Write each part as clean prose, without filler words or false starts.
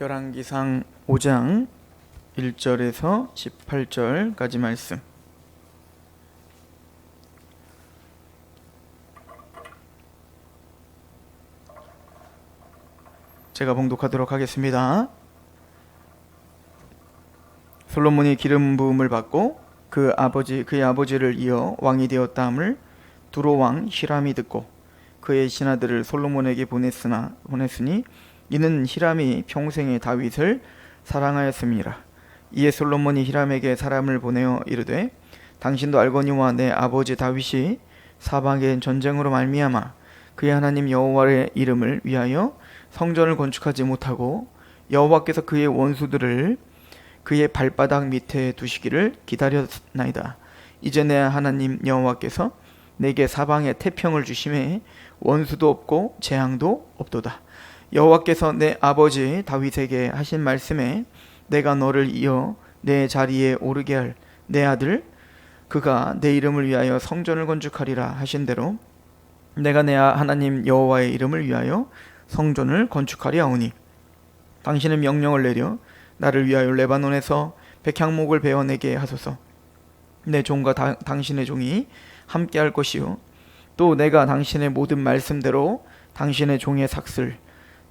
열왕기상 5장 1절에서 18절까지 말씀. 제가 봉독하도록 하겠습니다. 솔로몬이 기름 부음을 받고 그의 아버지를 이어 왕이 되었다함을 두로 왕 히람이 듣고 그의 신하들을 솔로몬에게 보냈으니 이는 히람이 평생에 다윗을 사랑하였음이라. 이에 솔로몬이 히람에게 사람을 보내어 이르되 당신도 알거니와 내 아버지 다윗이 사방의 전쟁으로 말미암아 그의 하나님 여호와의 이름을 위하여 성전을 건축하지 못하고 여호와께서 그의 원수들을 그의 발바닥 밑에 두시기를 기다렸나이다. 이제 내 하나님 여호와께서 내게 사방에 태평을 주심에 원수도 없고 재앙도 없도다. 여호와께서 내 아버지 다윗에게 하신 말씀에 내가 너를 이어 내 자리에 오르게 할 내 아들 그가 내 이름을 위하여 성전을 건축하리라 하신 대로 내가 내 하나님 여호와의 이름을 위하여 성전을 건축하리하오니 당신은 명령을 내려 나를 위하여 레바논에서 백향목을 베어내게 하소서. 내 종과 당신의 종이 함께 할 것이요 또 내가 당신의 모든 말씀대로 당신의 종의 삭슬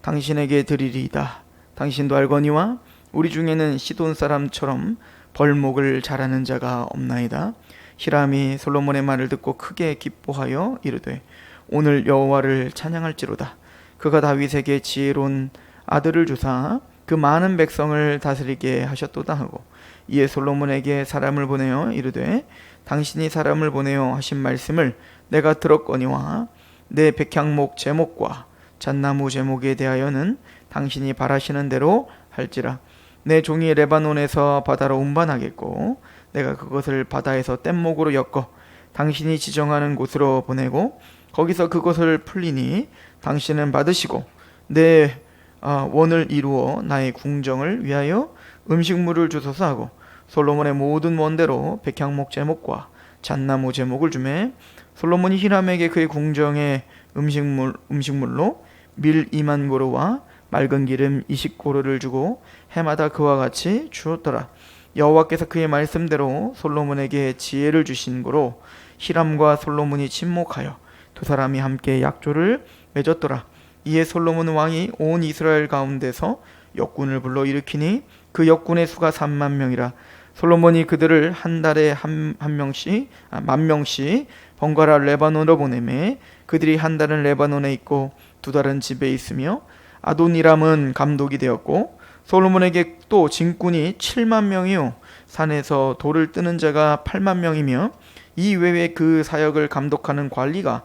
당신에게 드리리이다. 당신도 알거니와 우리 중에는 시돈 사람처럼 벌목을 잘하는 자가 없나이다. 히람이 솔로몬의 말을 듣고 크게 기뻐하여 이르되 오늘 여호와를 찬양할지로다. 그가 다윗에게 지혜로운 아들을 주사 그 많은 백성을 다스리게 하셨도다 하고 이에 솔로몬에게 사람을 보내어 이르되 당신이 사람을 보내어 하신 말씀을 내가 들었거니와 내 백향목 제목과 잣나무 제목에 대하여는 당신이 바라시는 대로 할지라. 내 종이 레바논에서 바다로 운반하겠고 내가 그것을 바다에서 뗏목으로 엮어 당신이 지정하는 곳으로 보내고 거기서 그것을 풀리니 당신은 받으시고 내 원을 이루어 나의 궁정을 위하여 음식물을 주소서 하고 솔로몬의 모든 원대로 백향목 제목과 잣나무 제목을 주매 솔로몬이 히람에게 그의 궁정의 음식물로 밀 2만 고루와 맑은 기름 20고루를 주고 해마다 그와 같이 주었더라. 여호와께서 그의 말씀대로 솔로몬에게 지혜를 주신 고로 히람과 솔로몬이 친목하여 두 사람이 함께 약조를 맺었더라. 이에 솔로몬 왕이 온 이스라엘 가운데서 역군을 불러 일으키니 그 역군의 수가 3만 명이라. 솔로몬이 그들을 한 달에 만 명씩 번갈아 레바논으로 보내매 그들이 한 달은 레바논에 있고 두 달은 집에 있으며 아도니람은 감독이 되었고 솔로몬에게 또 진군이 7만 명이요 산에서 돌을 뜨는 자가 8만 명이며 이 외에 그 사역을 감독하는 관리가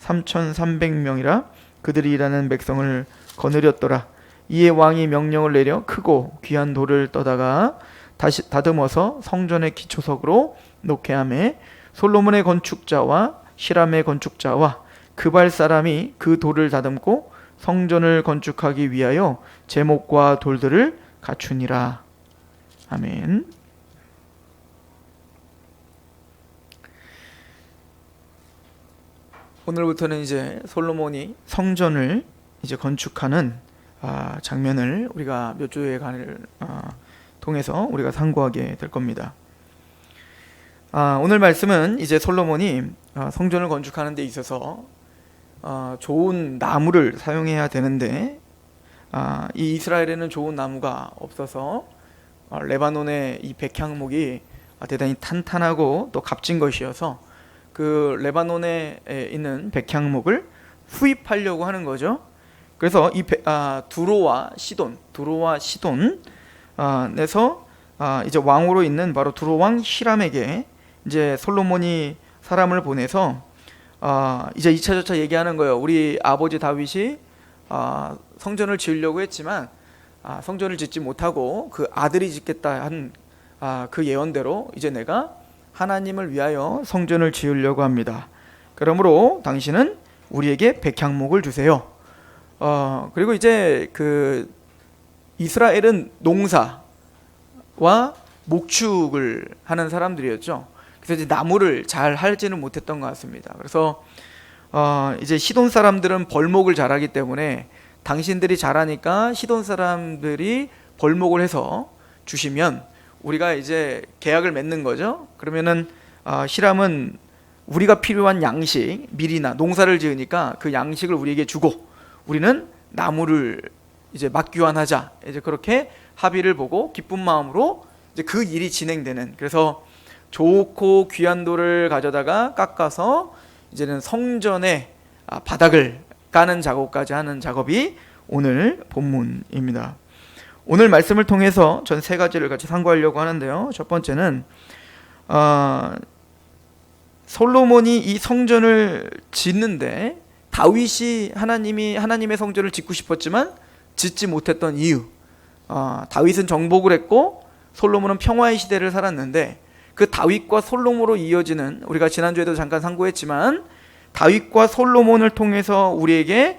3,300명이라. 그들이 일하는 백성을 거느렸더라. 이에 왕이 명령을 내려 크고 귀한 돌을 떠다가 다시 다듬어서 성전의 기초석으로 놓게 하매 솔로몬의 건축자와 히람의 건축자와 그발 사람이 그 돌을 다듬고 성전을 건축하기 위하여 제목과 돌들을 갖추니라. 아멘. 오늘부터는 이제 솔로몬이 성전을 이제 건축하는 장면을 우리가 몇 주간을 통해서 우리가 상고하게 될 겁니다. 오늘 말씀은 이제 솔로몬이 성전을 건축하는 데 있어서 좋은 나무를 사용해야 되는데 이 이스라엘에는 좋은 나무가 없어서 레바논의 이 백향목이 대단히 탄탄하고 또 값진 것이어서 그 레바논에 있는 백향목을 수입하려고 하는 거죠. 그래서 이 두로와 시돈에서 이제 왕으로 있는 바로 두로 왕 히람에게 이제 솔로몬이 사람을 보내서 이제 2차저차 얘기하는 거예요. 우리 아버지 다윗이 성전을 지으려고 했지만 성전을 짓지 못하고 그 아들이 짓겠다 한 그 예언대로 이제 내가 하나님을 위하여 성전을 지으려고 합니다. 그러므로 당신은 우리에게 백향목을 주세요. 그리고 이제 그 이스라엘은 농사와 목축을 하는 사람들이었죠. 그래서 이제 나무를 잘 할지는 못했던 것 같습니다. 그래서 이제 시돈 사람들은 벌목을 잘하기 때문에 당신들이 잘하니까 시돈 사람들이 벌목을 해서 주시면 우리가 이제 계약을 맺는 거죠. 그러면은 히람은 우리가 필요한 양식, 밀이나 농사를 지으니까 그 양식을 우리에게 주고 우리는 나무를 이제 맞교환하자. 이제 그렇게 합의를 보고 기쁜 마음으로 이제 그 일이 진행되는, 그래서 좋고 귀한 돌을 가져다가 깎아서 이제는 성전의 바닥을 까는 작업까지 하는 작업이 오늘 본문입니다. 오늘 말씀을 통해서 전 세 가지를 같이 상고하려고 하는데요. 첫 번째는 솔로몬이 이 성전을 짓는데 다윗이 하나님의 성전을 짓고 싶었지만 짓지 못했던 이유. 다윗은 정복을 했고 솔로몬은 평화의 시대를 살았는데 그 다윗과 솔로몬으로 이어지는, 우리가 지난주에도 잠깐 상고했지만 다윗과 솔로몬을 통해서 우리에게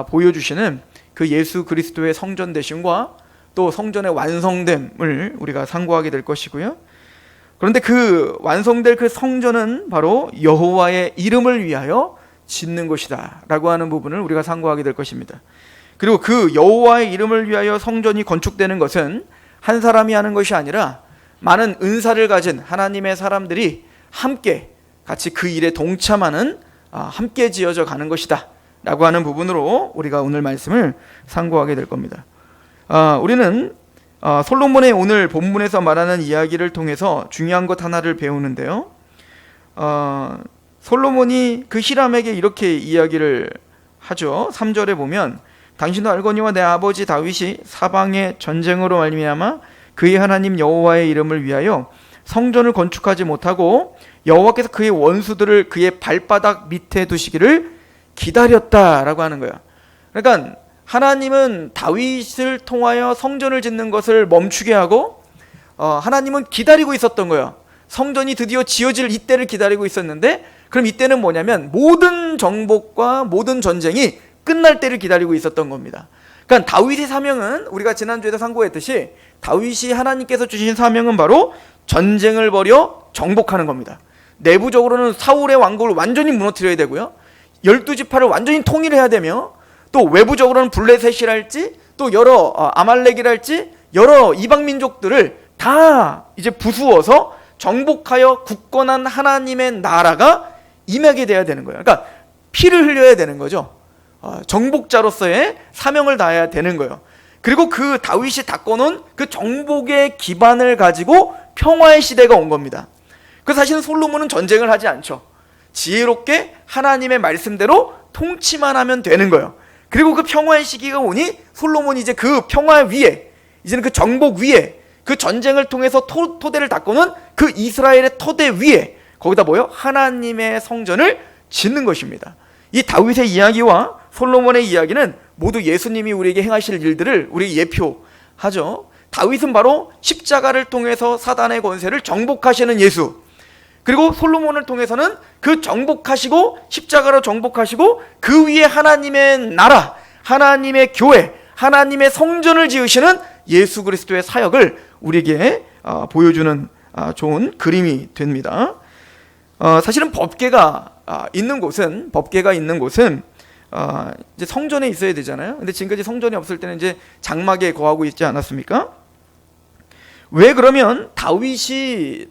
보여주시는 그 예수 그리스도의 성전 되심과 또 성전의 완성됨을 우리가 상고하게 될 것이고요. 그런데 그 완성될 그 성전은 바로 여호와의 이름을 위하여 짓는 것이다 라고 하는 부분을 우리가 상고하게 될 것입니다. 그리고 그 여호와의 이름을 위하여 성전이 건축되는 것은 한 사람이 하는 것이 아니라 많은 은사를 가진 하나님의 사람들이 함께 같이 그 일에 동참하는, 함께 지어져 가는 것이다 라고 하는 부분으로 우리가 오늘 말씀을 상고하게 될 겁니다. 우리는 솔로몬의 오늘 본문에서 말하는 이야기를 통해서 중요한 것 하나를 배우는데요. 솔로몬이 그 히람에게 이렇게 이야기를 하죠. 3절에 보면 당신도 알거니와 내 아버지 다윗이 사방의 전쟁으로 말미암아 그의 하나님 여호와의 이름을 위하여 성전을 건축하지 못하고 여호와께서 그의 원수들을 그의 발바닥 밑에 두시기를 기다렸다라고 하는 거예요. 그러니까 하나님은 다윗을 통하여 성전을 짓는 것을 멈추게 하고 하나님은 기다리고 있었던 거예요. 성전이 드디어 지어질 이때를 기다리고 있었는데, 그럼 이때는 뭐냐면 모든 정복과 모든 전쟁이 끝날 때를 기다리고 있었던 겁니다. 그러니까 다윗의 사명은, 우리가 지난주에도 상고했듯이 다윗이 하나님께서 주신 사명은 바로 전쟁을 벌여 정복하는 겁니다. 내부적으로는 사울의 왕국을 완전히 무너뜨려야 되고요, 12지파를 완전히 통일해야 되며, 또 외부적으로는 블레셋이랄지 또 여러 아말렉이랄지 여러 이방 민족들을 다 이제 부수어서 정복하여 굳건한 하나님의 나라가 임하게 돼야 되는 거예요. 그러니까 피를 흘려야 되는 거죠. 정복자로서의 사명을 다해야 되는 거예요. 그리고 그 다윗이 닦아놓은 그 정복의 기반을 가지고 평화의 시대가 온 겁니다. 그래서 사실은 솔로몬은 전쟁을 하지 않죠. 지혜롭게 하나님의 말씀대로 통치만 하면 되는 거예요. 그리고 그 평화의 시기가 오니 솔로몬이 이제 그 평화 위에, 이제는 그 정복 위에, 그 전쟁을 통해서 토대를 닦고는 그 이스라엘의 토대 위에 거기다 뭐요? 하나님의 성전을 짓는 것입니다. 이 다윗의 이야기와 솔로몬의 이야기는 모두 예수님이 우리에게 행하실 일들을 우리에게 예표하죠. 다윗은 바로 십자가를 통해서 사단의 권세를 정복하시는 예수, 그리고 솔로몬을 통해서는 그 정복하시고 십자가로 정복하시고 그 위에 하나님의 나라, 하나님의 교회, 하나님의 성전을 지으시는 예수 그리스도의 사역을 우리에게 보여주는 좋은 그림이 됩니다. 사실은 법궤가 있는 곳은 이제 성전에 있어야 되잖아요. 근데 지금까지 성전이 없을 때는 이제 장막에 거하고 있지 않았습니까? 왜 그러면 다윗은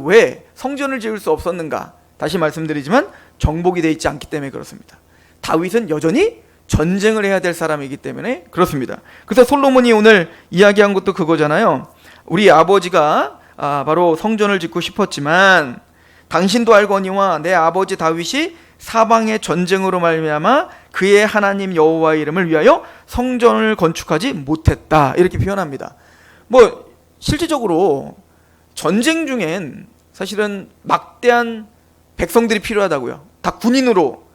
왜 성전을 지을 수 없었는가? 다시 말씀드리지만 정복이 되어 있지 않기 때문에 그렇습니다. 다윗은 여전히 전쟁을 해야 될 사람이기 때문에 그렇습니다. 그래서 솔로몬이 오늘 이야기한 것도 그거잖아요. 우리 아버지가 바로 성전을 짓고 싶었지만 당신도 알거니와 내 아버지 다윗이 사방의 전쟁으로 말미암아 그의 하나님 여호와의 이름을 위하여 성전을 건축하지 못했다, 이렇게 표현합니다. 실질적으로 전쟁 중엔 사실은 막대한 백성들이 필요하다고요. 다 군인으로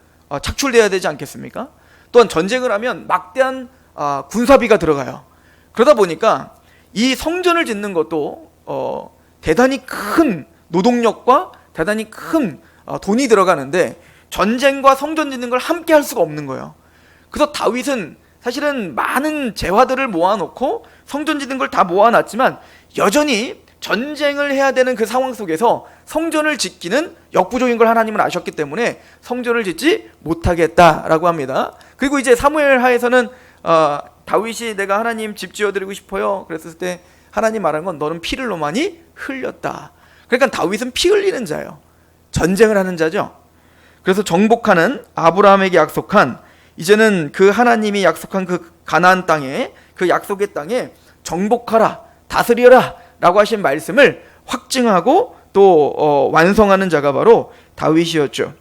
착출돼야 되지 않겠습니까? 또한 전쟁을 하면 막대한 군사비가 들어가요. 그러다 보니까 이 성전을 짓는 것도 대단히 큰 노동력과 대단히 큰 돈이 들어가는데 전쟁과 성전 짓는 걸 함께 할 수가 없는 거예요. 그래서 다윗은 사실은 많은 재화들을 모아놓고 성전 짓는 걸 다 모아놨지만 여전히 전쟁을 해야 되는 그 상황 속에서 성전을 짓기는 역부족인 걸 하나님은 아셨기 때문에 성전을 짓지 못하겠다라고 합니다. 그리고 이제 사무엘 하에서는 다윗이 내가 하나님 집 지어드리고 싶어요 그랬을 때 하나님 말한 건 너는 피를 너무 많이 흘렸다. 그러니까 다윗은 피 흘리는 자예요. 전쟁을 하는 자죠. 그래서 정복하는 아브라함에게 약속한, 이제는 그 하나님이 약속한 그 가나안 땅에, 그 약속의 땅에 정복하라, 다스려라 라고 하신 말씀을 확증하고 또 완성하는 자가 바로 다윗이었죠.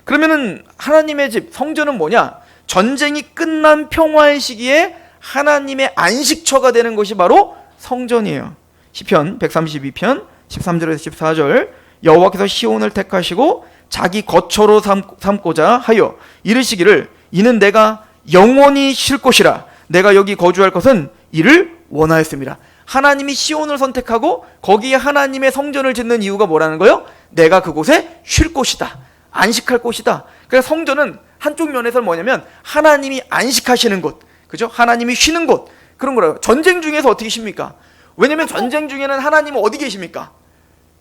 그러면은 하나님의 집, 성전은 뭐냐? 전쟁이 끝난 평화의 시기에 하나님의 안식처가 되는 것이 바로 성전이에요. 시편 132편 13절에서 14절, 여호와께서 시온을 택하시고 자기 거처로 삼고자 하여 이르시기를 이는 내가 영원히 쉴 곳이라, 내가 여기 거주할 것은 이를 원하였습니다. 하나님이 시온을 선택하고 거기에 하나님의 성전을 짓는 이유가 뭐라는 거예요? 내가 그곳에 쉴 곳이다, 안식할 곳이다. 그래서 성전은 한쪽 면에서는 뭐냐면 하나님이 안식하시는 곳, 그죠? 하나님이 쉬는 곳, 그런 거라요. 전쟁 중에서 어떻게 쉽니까? 왜냐면 전쟁 중에는 하나님은 어디 계십니까?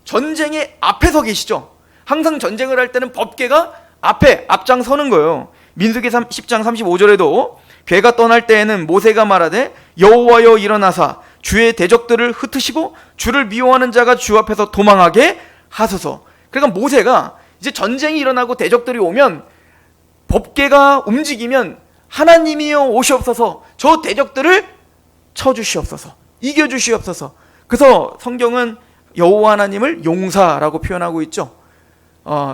전쟁의 앞에 서 계시죠. 항상 전쟁을 할 때는 법궤가 앞장서는 거예요. 민수기 10장 35절에도 괴가 떠날 때에는 모세가 말하되 여호와여 일어나사 주의 대적들을 흩으시고 주를 미워하는 자가 주 앞에서 도망하게 하소서. 그러니까 모세가 이제 전쟁이 일어나고 대적들이 오면, 법궤가 움직이면 하나님이여 오시옵소서, 저 대적들을 쳐주시옵소서, 이겨주시옵소서. 그래서 성경은 여호와 하나님을 용사라고 표현하고 있죠.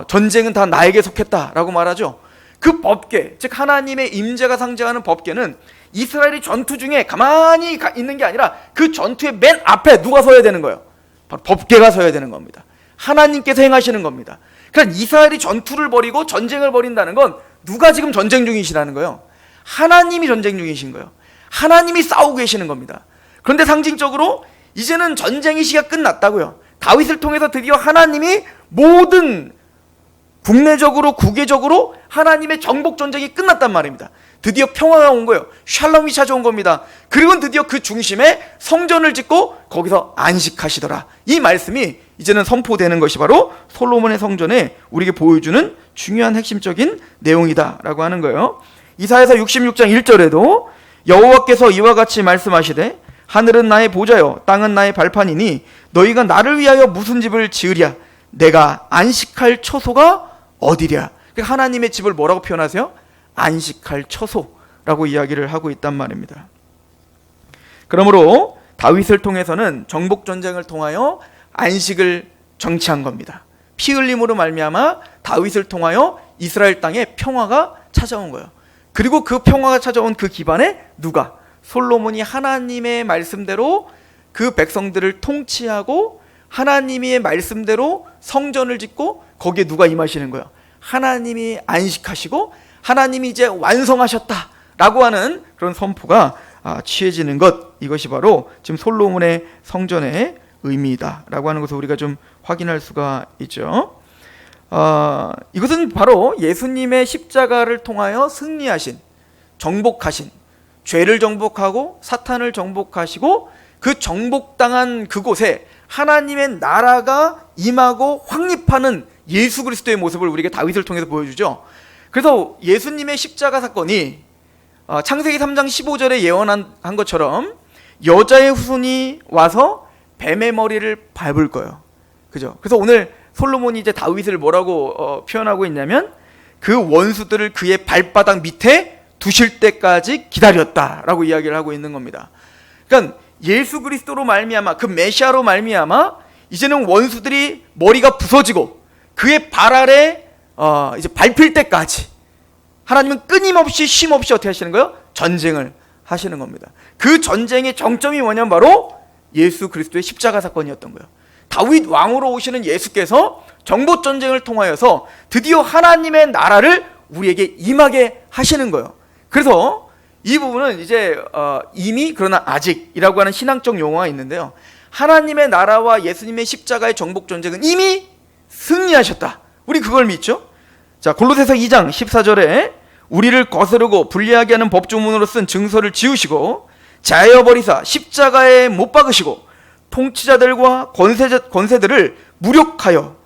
전쟁은 다 나에게 속했다라고 말하죠. 그 법궤, 즉 하나님의 임재가 상징하는 법궤는 이스라엘이 전투 중에 가만히 있는 게 아니라 그 전투의 맨 앞에 누가 서야 되는 거예요? 바로 법궤가 서야 되는 겁니다. 하나님께서 행하시는 겁니다. 그러니까 이스라엘이 전투를 벌이고 전쟁을 벌인다는 건 누가 지금 전쟁 중이시라는 거예요? 하나님이 전쟁 중이신 거예요. 하나님이 싸우고 계시는 겁니다. 그런데 상징적으로 이제는 전쟁의 시기가 끝났다고요. 다윗을 통해서 드디어 하나님이 모든 국내적으로 국외적으로 하나님의 정복 전쟁이 끝났단 말입니다. 드디어 평화가 온 거예요. 샬롬이 찾아온 겁니다. 그리고 드디어 그 중심에 성전을 짓고 거기서 안식하시더라. 이 말씀이 이제는 선포되는 것이 바로 솔로몬의 성전에 우리에게 보여주는 중요한 핵심적인 내용이다라고 하는 거예요. 이사야서 66장 1절에도 여호와께서 이와 같이 말씀하시되 하늘은 나의 보좌요 땅은 나의 발판이니 너희가 나를 위하여 무슨 집을 지으랴? 내가 안식할 처소가 어디랴? 하나님의 집을 뭐라고 표현하세요? 안식할 처소라고 이야기를 하고 있단 말입니다. 그러므로 다윗을 통해서는 정복 전쟁을 통하여 안식을 정치한 겁니다. 피 흘림으로 말미암아 다윗을 통하여 이스라엘 땅에 평화가 찾아온 거예요. 그리고 그 평화가 찾아온 그 기반에 누가? 솔로몬이 하나님의 말씀대로 그 백성들을 통치하고 하나님의 말씀대로 성전을 짓고 거기에 누가 임하시는 거예요? 하나님이 안식하시고 하나님이 이제 완성하셨다라고 하는 그런 선포가 취해지는 것, 이것이 바로 지금 솔로몬의 성전의 의미다라고 하는 것을 우리가 좀 확인할 수가 있죠. 이것은 바로 예수님의 십자가를 통하여 승리하신, 정복하신, 죄를 정복하고 사탄을 정복하시고 그 정복당한 그곳에 하나님의 나라가 임하고 확립하는 예수 그리스도의 모습을 우리에게 다윗을 통해서 보여주죠. 그래서 예수님의 십자가 사건이 창세기 3장 15절에 예언한 것처럼 여자의 후손이 와서 뱀의 머리를 밟을 거예요. 그죠? 그래서 오늘 솔로몬이 이제 다윗을 뭐라고 표현하고 있냐면 그 원수들을 그의 발바닥 밑에 두실 때까지 기다렸다라고 이야기를 하고 있는 겁니다. 그러니까 예수 그리스도로 말미암아, 그 메시아로 말미암아 이제는 원수들이 머리가 부서지고 그의 발 아래 이제 밟힐 때까지 하나님은 끊임없이 쉼없이 어떻게 하시는 거예요? 전쟁을 하시는 겁니다. 그 전쟁의 정점이 뭐냐면 바로 예수 그리스도의 십자가 사건이었던 거예요. 다윗 왕으로 오시는 예수께서 정복 전쟁을 통하여서 드디어 하나님의 나라를 우리에게 임하게 하시는 거예요. 그래서 이 부분은 이제 이미 그러나 아직이라고 하는 신앙적 용어가 있는데요. 하나님의 나라와 예수님의 십자가의 정복 전쟁은 이미 승리하셨다. 우리 그걸 믿죠? 자, 골로새서 2장 14절에 우리를 거스르고 불리하게 하는 법조문으로 쓴 증서를 지우시고 자여 버리사 십자가에 못 박으시고 통치자들과 권세들을 무력하여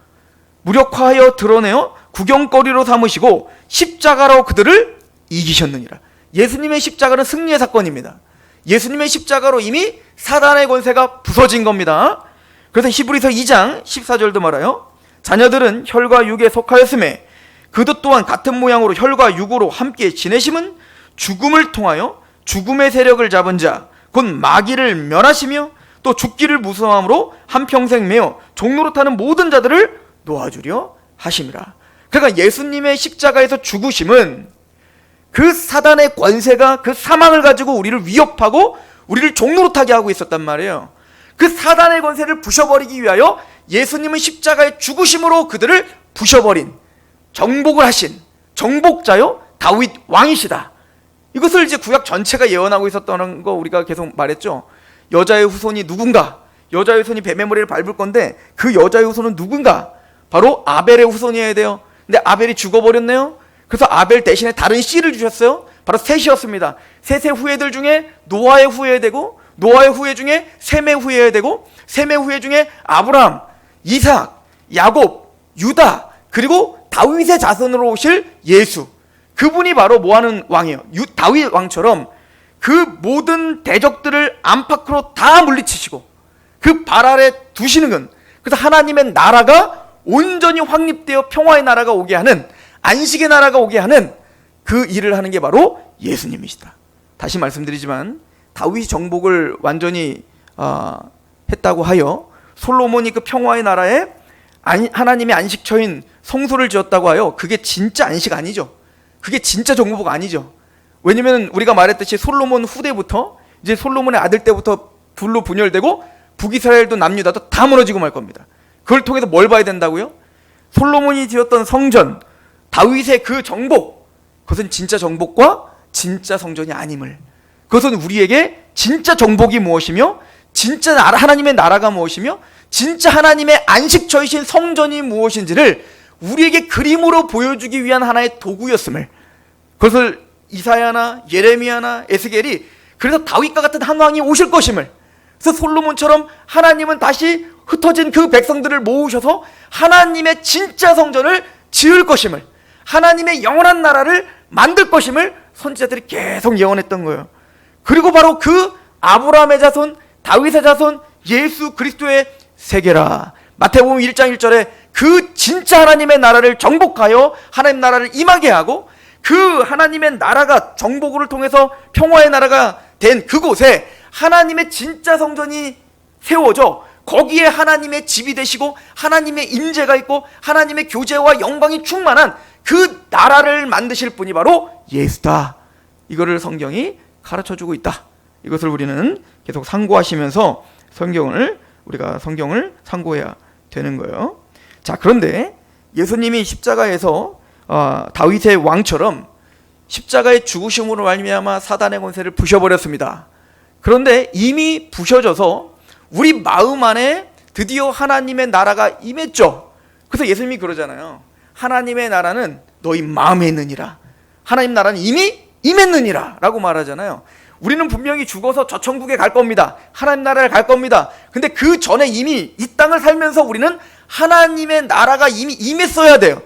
드러내어 구경거리로 삼으시고 십자가로 그들을 이기셨느니라. 예수님의 십자가는 승리의 사건입니다. 예수님의 십자가로 이미 사단의 권세가 부서진 겁니다. 그래서 히브리서 2장 14절도 말해요. 자녀들은 혈과 육에 속하였음에 그도 또한 같은 모양으로 혈과 육으로 함께 지내심은 죽음을 통하여 죽음의 세력을 잡은 자 곧 마귀를 멸하시며 또 죽기를 무서워함으로 한평생 매어 종로로 타는 모든 자들을 놓아주려 하심이라. 그러니까 예수님의 십자가에서 죽으심은 그 사단의 권세가 그 사망을 가지고 우리를 위협하고 우리를 종로로 타게 하고 있었단 말이에요. 그 사단의 권세를 부셔버리기 위하여 예수님은 십자가의 죽으심으로 그들을 부셔버린, 정복을 하신 정복자요 다윗 왕이시다. 이것을 이제 구약 전체가 예언하고 있었다는 거 우리가 계속 말했죠. 여자의 후손이 누군가? 여자의 후손이 뱀의 머리를 밟을 건데 그 여자의 후손은 누군가? 바로 아벨의 후손이어야 돼요. 근데 아벨이 죽어버렸네요. 그래서 아벨 대신에 다른 씨를 주셨어요. 바로 셋이었습니다. 셋의 후예들 중에 노아의 후예되고, 노아의 후예 중에 셈의 후예되고, 셈의 후예 중에 아브라함, 이삭, 야곱, 유다, 그리고 다윗의 자손으로 오실 예수. 그분이 바로 뭐하는 왕이에요? 다윗 왕처럼 그 모든 대적들을 안팎으로 다 물리치시고 그 발 아래 두시는 건, 그래서 하나님의 나라가 온전히 확립되어 평화의 나라가 오게 하는, 안식의 나라가 오게 하는 그 일을 하는 게 바로 예수님이시다. 다시 말씀드리지만 다윗이 정복을 완전히 했다고 하여 솔로몬이 그 평화의 나라에 하나님의 안식처인 성소를 지었다고 하여 그게 진짜 안식 아니죠. 그게 진짜 정복 아니죠. 왜냐면 우리가 말했듯이 솔로몬 후대부터, 이제 솔로몬의 아들 때부터 둘로 분열되고 북이스라엘도 남유다도 다 무너지고 말 겁니다. 그걸 통해서 뭘 봐야 된다고요? 솔로몬이 지었던 성전, 다윗의 그 정복, 그것은 진짜 정복과 진짜 성전이 아님을, 그것은 우리에게 진짜 정복이 무엇이며 진짜 하나님의 나라가 무엇이며 진짜 하나님의 안식처이신 성전이 무엇인지를 우리에게 그림으로 보여주기 위한 하나의 도구였음을, 그것을 이사야나 예레미야나 에스겔이 그래서 다윗과 같은 한 왕이 오실 것임을, 그래서 솔로몬처럼 하나님은 다시 흩어진 그 백성들을 모으셔서 하나님의 진짜 성전을 지을 것임을, 하나님의 영원한 나라를 만들 것임을 선지자들이 계속 예언했던 거예요. 그리고 바로 그 아브라함의 자손, 다윗의 자손, 예수 그리스도의 세계라. 마태복음 1장 1절에 그 진짜 하나님의 나라를 정복하여 하나님 나라를 임하게 하고, 그 하나님의 나라가 정복을 통해서 평화의 나라가 된 그곳에 하나님의 진짜 성전이 세워져 거기에 하나님의 집이 되시고 하나님의 임재가 있고 하나님의 교제와 영광이 충만한 그 나라를 만드실 분이 바로 예수다. 이거를 성경이 가르쳐주고 있다. 이것을 우리는 계속 상고하시면서 우리가 성경을 상고해야 되는 거예요. 자, 그런데 예수님이 십자가에서 다윗의 왕처럼 십자가의 죽으심으로 말미암아 사단의 권세를 부셔버렸습니다. 그런데 이미 부셔져서 우리 마음 안에 드디어 하나님의 나라가 임했죠. 그래서 예수님이 그러잖아요. 하나님의 나라는 너희 마음에 있느니라. 하나님 나라는 이미 임했느니라 라고 말하잖아요. 우리는 분명히 죽어서 저 천국에 갈 겁니다. 하나님 나라를 갈 겁니다. 근데 그 전에 이미 이 땅을 살면서 우리는 하나님의 나라가 이미 임했어야 돼요.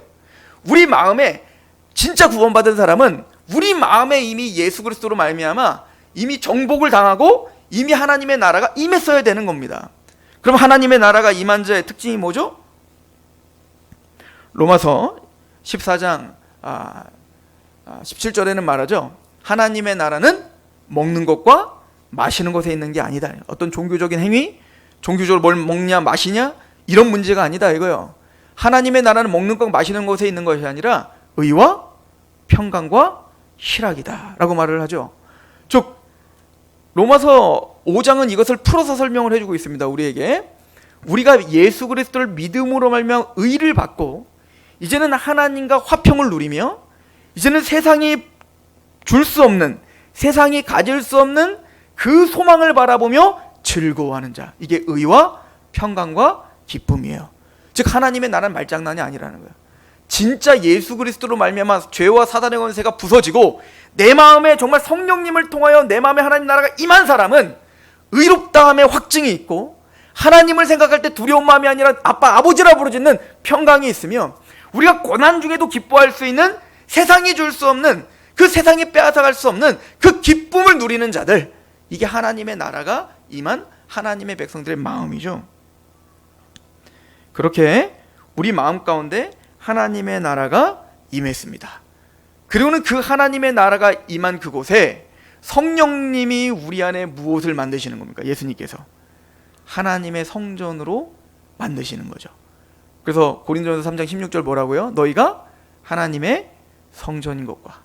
우리 마음에 진짜 구원받은 사람은 우리 마음에 이미 예수 그리스도로 말미암아 이미 정복을 당하고 이미 하나님의 나라가 임했어야 되는 겁니다. 그럼 하나님의 나라가 임한 자의 특징이 뭐죠? 로마서 14장 17절에는 말하죠. 하나님의 나라는 먹는 것과 마시는 것에 있는 게 아니다. 어떤 종교적인 행위, 종교적으로 뭘 먹냐 마시냐 이런 문제가 아니다 이거요. 하나님의 나라는 먹는 것 마시는 것에 있는 것이 아니라 의와 평강과 희락이다 라고 말을 하죠. 즉 로마서 5장은 이것을 풀어서 설명을 해주고 있습니다. 우리에게 우리가 예수 그리스도를 믿음으로 말미암아 의를 받고 이제는 하나님과 화평을 누리며 이제는 세상이 줄 수 없는, 세상이 가질 수 없는 그 소망을 바라보며 즐거워하는 자, 이게 의와 평강과 기쁨이에요. 즉 하나님의 나라는 말장난이 아니라는 거예요. 진짜 예수 그리스도로 말미암아 죄와 사단의 권세가 부서지고 내 마음에 정말 성령님을 통하여 내 마음에 하나님 나라가 임한 사람은 의롭다함의 확증이 있고 하나님을 생각할 때 두려운 마음이 아니라 아빠 아버지라 부르짖는 평강이 있으며 우리가 고난 중에도 기뻐할 수 있는 세상이 줄 수 없는 그 세상이 빼앗아갈 수 없는 그 기쁨을 누리는 자들, 이게 하나님의 나라가 임한 하나님의 백성들의 마음이죠. 그렇게 우리 마음 가운데 하나님의 나라가 임했습니다. 그리고는 그 하나님의 나라가 임한 그곳에 성령님이 우리 안에 무엇을 만드시는 겁니까? 예수님께서 하나님의 성전으로 만드시는 거죠. 그래서 고린도전서 3장 16절 뭐라고요? 너희가 하나님의 성전인 것과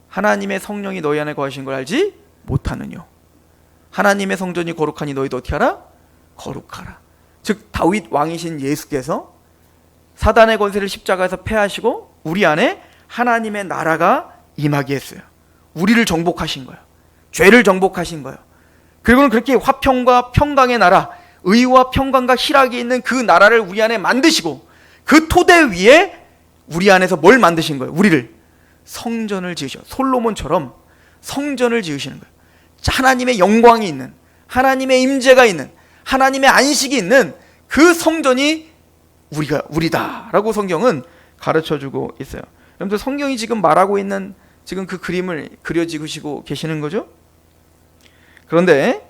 하나님의 성령이 너희 안에 거하신 걸 알지 못하느뇨. 하나님의 성전이 거룩하니 너희도 어떻게 하라? 거룩하라. 즉 다윗 왕이신 예수께서 사단의 권세를 십자가에서 패하시고 우리 안에 하나님의 나라가 임하게 했어요. 우리를 정복하신 거예요. 죄를 정복하신 거예요. 그리고는 그렇게 화평과 평강의 나라, 의와 평강과 희락이 있는 그 나라를 우리 안에 만드시고 그 토대 위에 우리 안에서 뭘 만드신 거예요? 우리를 성전을 지으셔. 솔로몬처럼 성전을 지으시는 거예요. 하나님의 영광이 있는, 하나님의 임재가 있는, 하나님의 안식이 있는 그 성전이 우리다라고 성경은 가르쳐주고 있어요. 여러분들 성경이 지금 말하고 있는 지금 그 그림을 그려지고 계시는 거죠? 그런데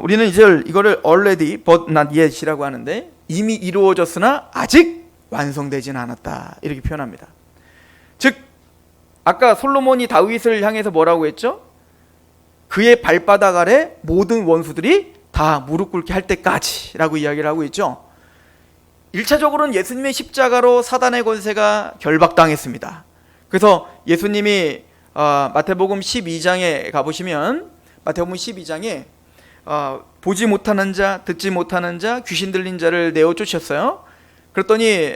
우리는 이제 이거를 already but not yet이라고 하는데 이미 이루어졌으나 아직 완성되지는 않았다 이렇게 표현합니다. 즉 아까 솔로몬이 다윗을 향해서 뭐라고 했죠? 그의 발바닥 아래 모든 원수들이 다 무릎 꿇게 할 때까지라고 이야기를 하고 있죠. 1차적으로는 예수님의 십자가로 사단의 권세가 결박당했습니다. 그래서 예수님이 마태복음 12장에 가보시면 마태복음 12장에 보지 못하는 자, 듣지 못하는 자, 귀신 들린 자를 내어 쫓으셨어요. 그랬더니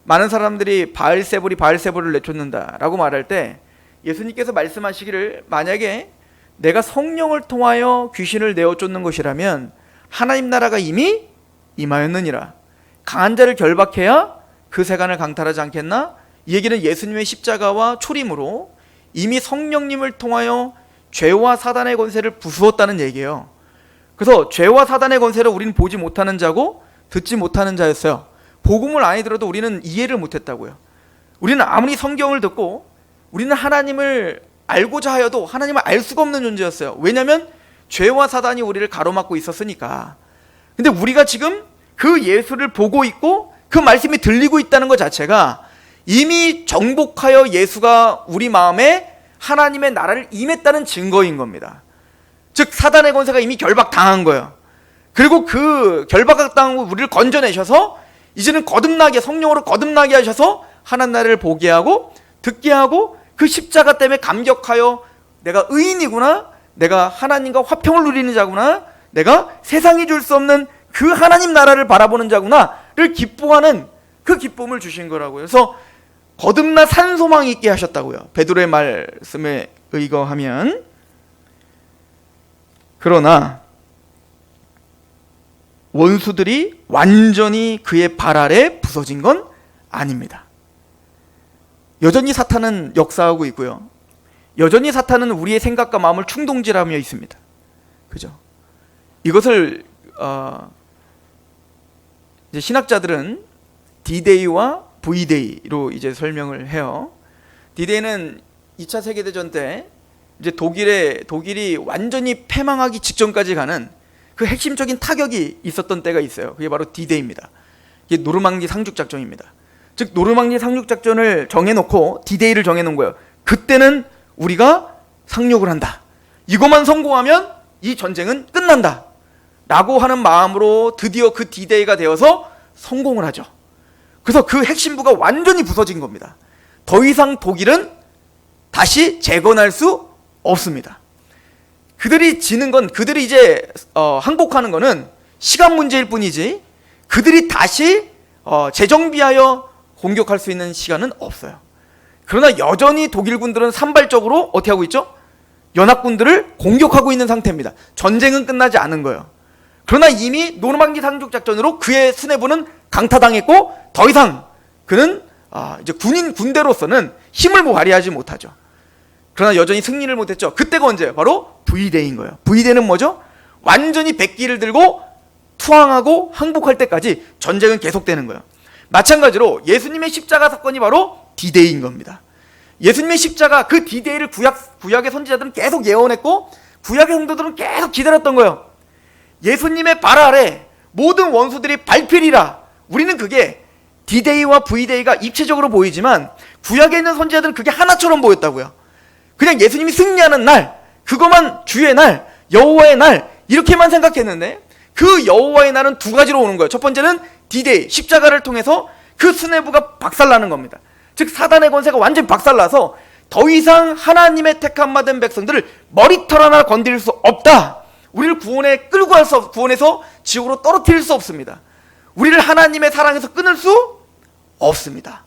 많은 사람들이 바알세불을 내쫓는다라고 말할 때 예수님께서 말씀하시기를 만약에 내가 성령을 통하여 귀신을 내어 쫓는 것이라면 하나님 나라가 이미 임하였느니라. 강한 자를 결박해야 그 세간을 강탈하지 않겠나? 이 얘기는 예수님의 십자가와 초림으로 이미 성령님을 통하여 죄와 사단의 권세를 부수었다는 얘기예요. 그래서 죄와 사단의 권세를 우리는 보지 못하는 자고 듣지 못하는 자였어요. 복음을 아니 들어도 우리는 이해를 못했다고요. 우리는 아무리 성경을 듣고 우리는 하나님을 알고자 하여도 하나님을 알 수가 없는 존재였어요. 왜냐하면 죄와 사단이 우리를 가로막고 있었으니까. 근데 우리가 지금 그 예수를 보고 있고 그 말씀이 들리고 있다는 것 자체가 이미 정복하여 예수가 우리 마음에 하나님의 나라를 임했다는 증거인 겁니다. 즉 사단의 권세가 이미 결박당한 거예요. 그리고 그 결박당한 우리를 건져내셔서 이제는 거듭나게, 성령으로 거듭나게 하셔서 하나님 나라를 보게 하고 듣게 하고 그 십자가 때문에 감격하여 내가 의인이구나, 내가 하나님과 화평을 누리는 자구나, 내가 세상이 줄 수 없는 그 하나님 나라를 바라보는 자구나를 기뻐하는 그 기쁨을 주신 거라고요. 그래서 거듭나 산 소망이 있게 하셨다고요. 베드로의 말씀에 의거하면. 그러나 원수들이 완전히 그의 발 아래 부서진 건 아닙니다. 여전히 사탄은 역사하고 있고요. 여전히 사탄은 우리의 생각과 마음을 충동질하며 있습니다. 그죠? 이것을 이제 신학자들은 D-Day와 V-Day로 이제 설명을 해요. D-Day는 2차 세계대전 때 이제 독일이 완전히 패망하기 직전까지 가는 그 핵심적인 타격이 있었던 때가 있어요. 그게 바로 D-Day입니다. 이게 노르망디 상륙 작전입니다. 즉 노르망디 상륙 작전을 정해놓고 D-Day를 정해놓은 거예요. 그때는 우리가 상륙을 한다. 이것만 성공하면 이 전쟁은 끝난다. 라고 하는 마음으로 드디어 그 D-Day가 되어서 성공을 하죠. 그래서 그 핵심부가 완전히 부서진 겁니다. 더 이상 독일은 다시 재건할 수 없습니다. 그들이 지는 건, 그들이 이제 항복하는 거는 시간 문제일 뿐이지 그들이 다시 재정비하여 공격할 수 있는 시간은 없어요. 그러나 여전히 독일군들은 산발적으로 어떻게 하고 있죠? 연합군들을 공격하고 있는 상태입니다. 전쟁은 끝나지 않은 거예요. 그러나 이미 노르망디 상륙 작전으로 그의 수뇌부는 강타당했고 더 이상 그는 이제 군대로서는 힘을 발휘하지 못하죠. 그러나 여전히 승리를 못했죠. 그때가 언제예요? 바로 V-Day인 거예요. V-Day는 뭐죠? 완전히 백기를 들고 투항하고 항복할 때까지 전쟁은 계속되는 거예요. 마찬가지로 예수님의 십자가 사건이 바로 D-Day인 겁니다. 예수님의 십자가, 그 디데이를 구약의 선지자들은 계속 예언했고 구약의 성도들은 계속 기다렸던 거예요. 예수님의 발 아래 모든 원수들이 밟히리라. 우리는 그게 디데이와 V데이가 입체적으로 보이지만 구약에 있는 선지자들은 그게 하나처럼 보였다고요. 그냥 예수님이 승리하는 날, 그것만 주의 날, 여호와의 날, 이렇게만 생각했는데 그 여호와의 날은 두 가지로 오는 거예요. 첫 번째는 디데이, 십자가를 통해서 그 수뇌부가 박살나는 겁니다. 즉 사단의 권세가 완전히 박살나서 더 이상 하나님의 택함 받은 백성들을 머리털 하나 건드릴 수 없다. 우리를 구원에 끌고 갈 수 없, 구원에서 지옥으로 떨어뜨릴 수 없습니다. 우리를 하나님의 사랑에서 끊을 수 없습니다.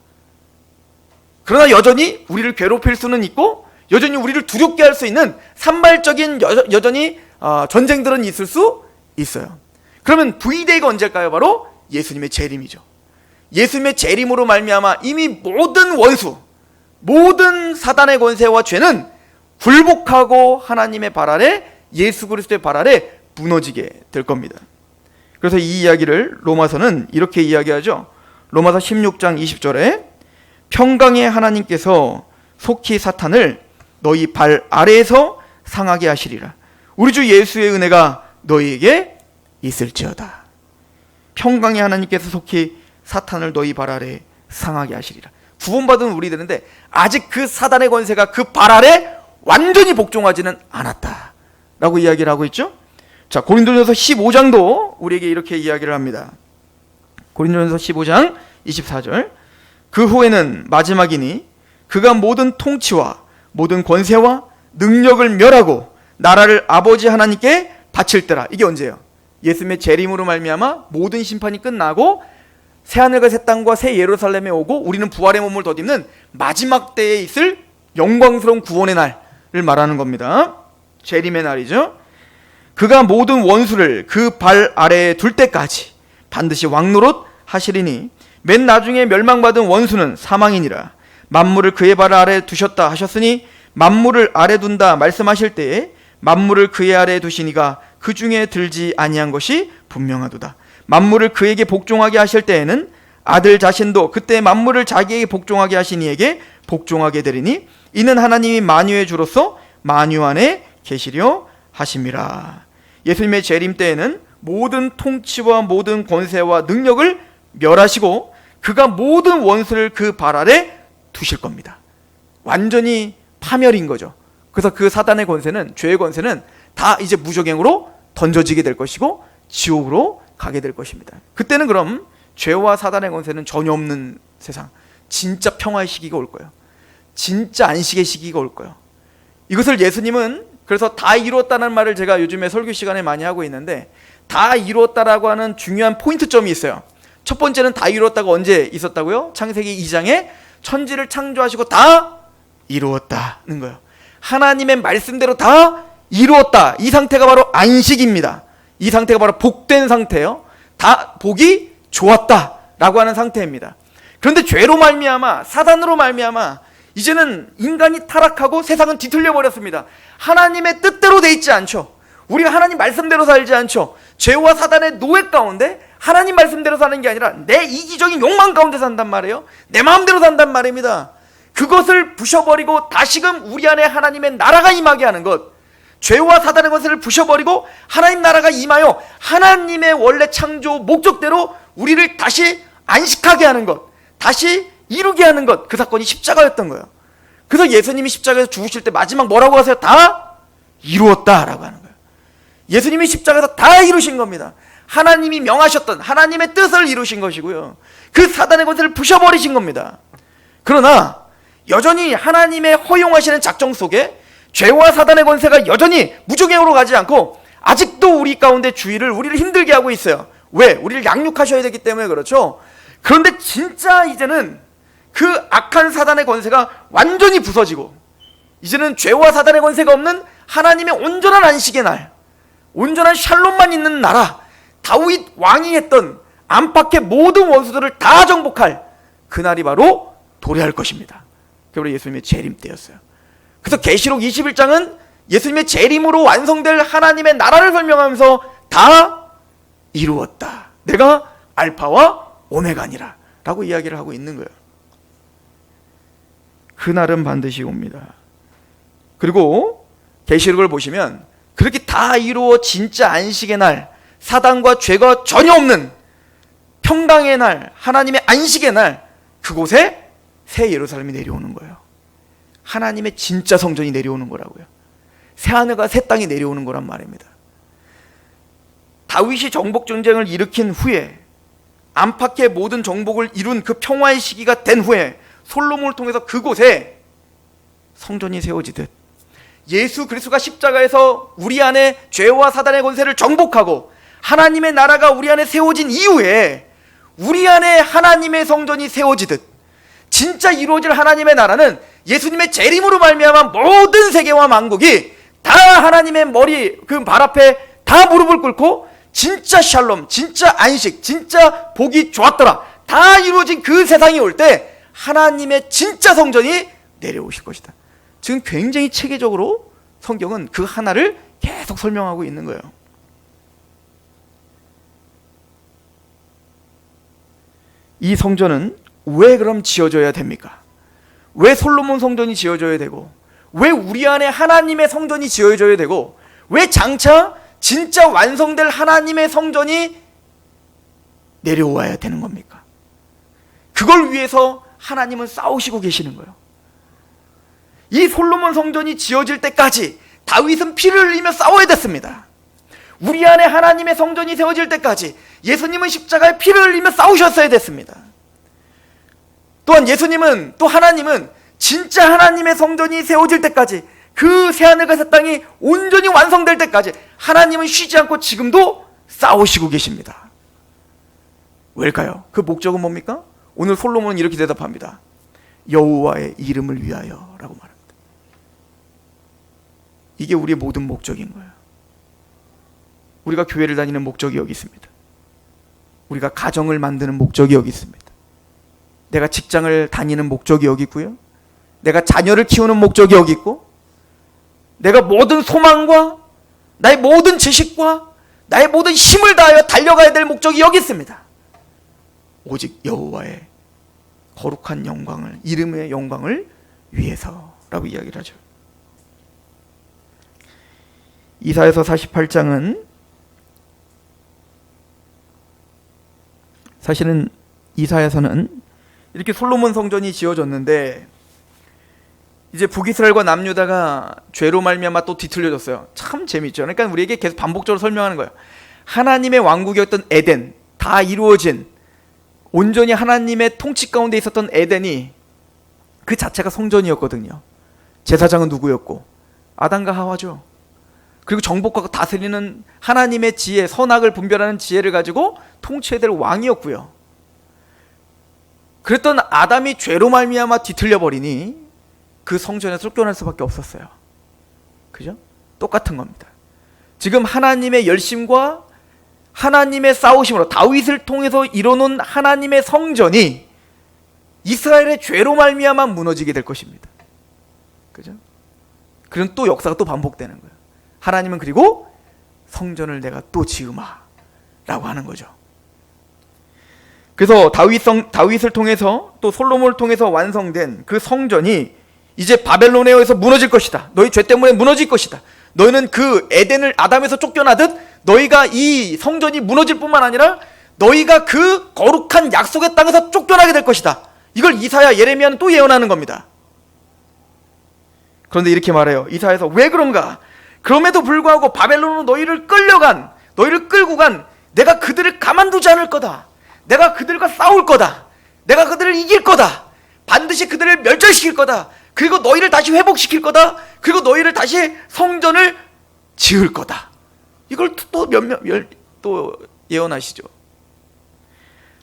그러나 여전히 우리를 괴롭힐 수는 있고 여전히 우리를 두렵게 할 수 있는 산발적인 여전히 전쟁들은 있을 수 있어요. 그러면 V데이가 언제일까요? 바로 예수님의 재림이죠. 예수님의 재림으로 말미암아 이미 모든 원수, 모든 사단의 권세와 죄는 굴복하고 하나님의 발 아래, 예수 그리스도의 발 아래 무너지게 될 겁니다. 그래서 이 이야기를 로마서는 이렇게 이야기하죠. 로마서 16장 20절에 평강의 하나님께서 속히 사탄을 너희 발 아래에서 상하게 하시리라. 우리 주 예수의 은혜가 너희에게 있을지어다. 평강의 하나님께서 속히 사탄을 너희 발 아래 상하게 하시리라. 구원받은 우리들인데 아직 그 사단의 권세가 그 발 아래 완전히 복종하지는 않았다 라고 이야기를 하고 있죠. 자, 고린도전서 15장도 우리에게 이렇게 이야기를 합니다. 고린도전서 15장 24절 그 후에는 마지막이니 그가 모든 통치와 모든 권세와 능력을 멸하고 나라를 아버지 하나님께 바칠 때라. 이게 언제예요? 예수님의 재림으로 말미암아 모든 심판이 끝나고 새하늘과 새 땅과 새 예루살렘에 오고 우리는 부활의 몸을 덧입는 마지막 때에 있을 영광스러운 구원의 날을 말하는 겁니다. 재림의 날이죠. 그가 모든 원수를 그 발 아래에 둘 때까지 반드시 왕노릇 하시리니 맨 나중에 멸망받은 원수는 사망이니라. 만물을 그의 발 아래에 두셨다 하셨으니 만물을 아래 둔다 말씀하실 때에 만물을 그의 아래에 두시니가 그 중에 들지 아니한 것이 분명하도다. 만물을 그에게 복종하게 하실 때에는 아들 자신도 그때 만물을 자기에게 복종하게 하신 이에게 복종하게 되리니 이는 하나님이 만유의 주로서 만유 안에 계시려 하심이라. 예수님의 재림 때에는 모든 통치와 모든 권세와 능력을 멸하시고 그가 모든 원수를 그 발 아래 두실 겁니다. 완전히 파멸인 거죠. 그래서 그 사단의 권세는, 죄의 권세는 다 이제 무적행으로 던져지게 될 것이고 지옥으로 가게 될 것입니다. 그때는 그럼 죄와 사단의 권세는 전혀 없는 세상, 진짜 평화의 시기가 올 거예요. 진짜 안식의 시기가 올 거예요. 이것을 예수님은 그래서 다 이루었다는 말을 제가 요즘에 설교 시간에 많이 하고 있는데 다 이루었다라고 하는 중요한 포인트점이 있어요. 첫 번째는 다 이루었다가 언제 있었다고요? 창세기 2장에 천지를 창조하시고 다 이루었다는 거예요. 하나님의 말씀대로 다 이루었다. 이 상태가 바로 안식입니다. 이 상태가 바로 복된 상태예요. 다 복이 좋았다라고 하는 상태입니다. 그런데 죄로 말미암아, 사단으로 말미암아 이제는 인간이 타락하고 세상은 뒤틀려 버렸습니다. 하나님의 뜻대로 돼 있지 않죠. 우리가 하나님 말씀대로 살지 않죠. 죄와 사단의 노예 가운데 하나님 말씀대로 사는 게 아니라 내 이기적인 욕망 가운데 산단 말이에요. 내 마음대로 산단 말입니다. 그것을 부셔버리고 다시금 우리 안에 하나님의 나라가 임하게 하는 것, 죄와 사단의 것을 부셔버리고 하나님 나라가 임하여 하나님의 원래 창조 목적대로 우리를 다시 안식하게 하는 것, 다시 이루게 하는 것, 그 사건이 십자가였던 거예요. 그래서 예수님이 십자가에서 죽으실 때 마지막 뭐라고 하세요? 다 이루었다라고 하는 거예요. 예수님이 십자가에서 다 이루신 겁니다. 하나님이 명하셨던 하나님의 뜻을 이루신 것이고요. 그 사단의 것을 부셔버리신 겁니다. 그러나 여전히 하나님의 허용하시는 작정 속에 죄와 사단의 권세가 여전히 무적행으로 가지 않고 아직도 우리 가운데 우리를 힘들게 하고 있어요. 왜? 우리를 양육하셔야 되기 때문에 그렇죠. 그런데 진짜 이제는 그 악한 사단의 권세가 완전히 부서지고 이제는 죄와 사단의 권세가 없는 하나님의 온전한 안식의 날, 온전한 샬롬만 있는 나라, 다윗 왕이 했던 안팎의 모든 원수들을 다 정복할 그날이 바로 도래할 것입니다. 그게 바로 예수님의 재림 때였어요. 그래서 계시록 21장은 예수님의 재림으로 완성될 하나님의 나라를 설명하면서 다 이루었다. 내가 알파와 오메가니라 라고 이야기를 하고 있는 거예요. 그날은 반드시 옵니다. 그리고 계시록을 보시면 그렇게 다 이루어 진짜 안식의 날, 사단과 죄가 전혀 없는 평강의 날, 하나님의 안식의 날, 그곳에 새 예루살렘이 내려오는 거예요. 하나님의 진짜 성전이 내려오는 거라고요. 새 하늘과 새 땅이 내려오는 거란 말입니다. 다윗이 정복 전쟁을 일으킨 후에, 안팎의 모든 정복을 이룬 그 평화의 시기가 된 후에 솔로몬을 통해서 그곳에 성전이 세워지듯 예수 그리스도가 십자가에서 우리 안에 죄와 사단의 권세를 정복하고 하나님의 나라가 우리 안에 세워진 이후에 우리 안에 하나님의 성전이 세워지듯 진짜 이루어질 하나님의 나라는 예수님의 재림으로 말미암아 모든 세계와 만국이 다 하나님의 머리 그 발 앞에 다 무릎을 꿇고 진짜 샬롬, 진짜 안식, 진짜 복이 좋았더라 다 이루어진 그 세상이 올 때 하나님의 진짜 성전이 내려오실 것이다. 지금 굉장히 체계적으로 성경은 그 하나를 계속 설명하고 있는 거예요. 이 성전은 왜 그럼 지어져야 됩니까? 왜 솔로몬 성전이 지어져야 되고, 왜 우리 안에 하나님의 성전이 지어져야 되고, 왜 장차 진짜 완성될 하나님의 성전이 내려와야 되는 겁니까? 그걸 위해서 하나님은 싸우시고 계시는 거예요. 이 솔로몬 성전이 지어질 때까지 다윗은 피를 흘리며 싸워야 됐습니다. 우리 안에 하나님의 성전이 세워질 때까지 예수님은 십자가에 피를 흘리며 싸우셨어야 됐습니다. 또한 예수님은, 또 하나님은 진짜 하나님의 성전이 세워질 때까지, 그 새하늘과 새 땅이 온전히 완성될 때까지 하나님은 쉬지 않고 지금도 싸우시고 계십니다. 왜일까요? 그 목적은 뭡니까? 오늘 솔로몬은 이렇게 대답합니다. 여호와의 이름을 위하여 라고 말합니다. 이게 우리의 모든 목적인 거예요. 우리가 교회를 다니는 목적이 여기 있습니다. 우리가 가정을 만드는 목적이 여기 있습니다. 내가 직장을 다니는 목적이 여기 있고요. 내가 자녀를 키우는 목적이 여기 있고, 내가 모든 소망과 나의 모든 지식과 나의 모든 힘을 다하여 달려가야 될 목적이 여기 있습니다. 오직 여호와의 거룩한 영광을, 이름의 영광을 위해서라고 이야기를 하죠. 이사야서 48장은 사실은 이사야서는 이렇게 솔로몬 성전이 지어졌는데 이제 북이스라엘과 남유다가 죄로 말미암아 또 뒤틀려졌어요. 참 재밌죠. 그러니까 우리에게 계속 반복적으로 설명하는 거예요. 하나님의 왕국이었던 에덴, 다 이루어진 온전히 하나님의 통치 가운데 있었던 에덴이 그 자체가 성전이었거든요. 제사장은 누구였고? 아담과 하와죠. 그리고 정복과 다스리는 하나님의 지혜, 선악을 분별하는 지혜를 가지고 통치해야 될 왕이었고요. 그랬던 아담이 죄로 말미암아 뒤틀려 버리니 그 성전에서 쫓겨날 수밖에 없었어요. 그죠? 똑같은 겁니다. 지금 하나님의 열심과 하나님의 싸우심으로 다윗을 통해서 이뤄놓은 하나님의 성전이 이스라엘의 죄로 말미암아 무너지게 될 것입니다. 그죠? 그런 또 역사가 또 반복되는 거예요. 하나님은 그리고 성전을 내가 또 지으마 라고 하는 거죠. 그래서 다윗을 통해서 또 솔로몬을 통해서 완성된 그 성전이 이제 바벨론에 의해서 무너질 것이다. 너희 죄 때문에 무너질 것이다. 너희는 그 에덴을 아담에서 쫓겨나듯 너희가 이 성전이 무너질 뿐만 아니라 너희가 그 거룩한 약속의 땅에서 쫓겨나게 될 것이다. 이걸 이사야, 예레미야는 또 예언하는 겁니다. 그런데 이렇게 말해요. 이사야에서 왜 그런가? 그럼에도 불구하고 바벨론으로 너희를 끌고 간 내가 그들을 가만두지 않을 거다. 내가 그들과 싸울 거다. 내가 그들을 이길 거다. 반드시 그들을 멸절시킬 거다. 그리고 너희를 다시 회복시킬 거다. 그리고 너희를 다시 성전을 지을 거다. 이걸 또 또 예언하시죠.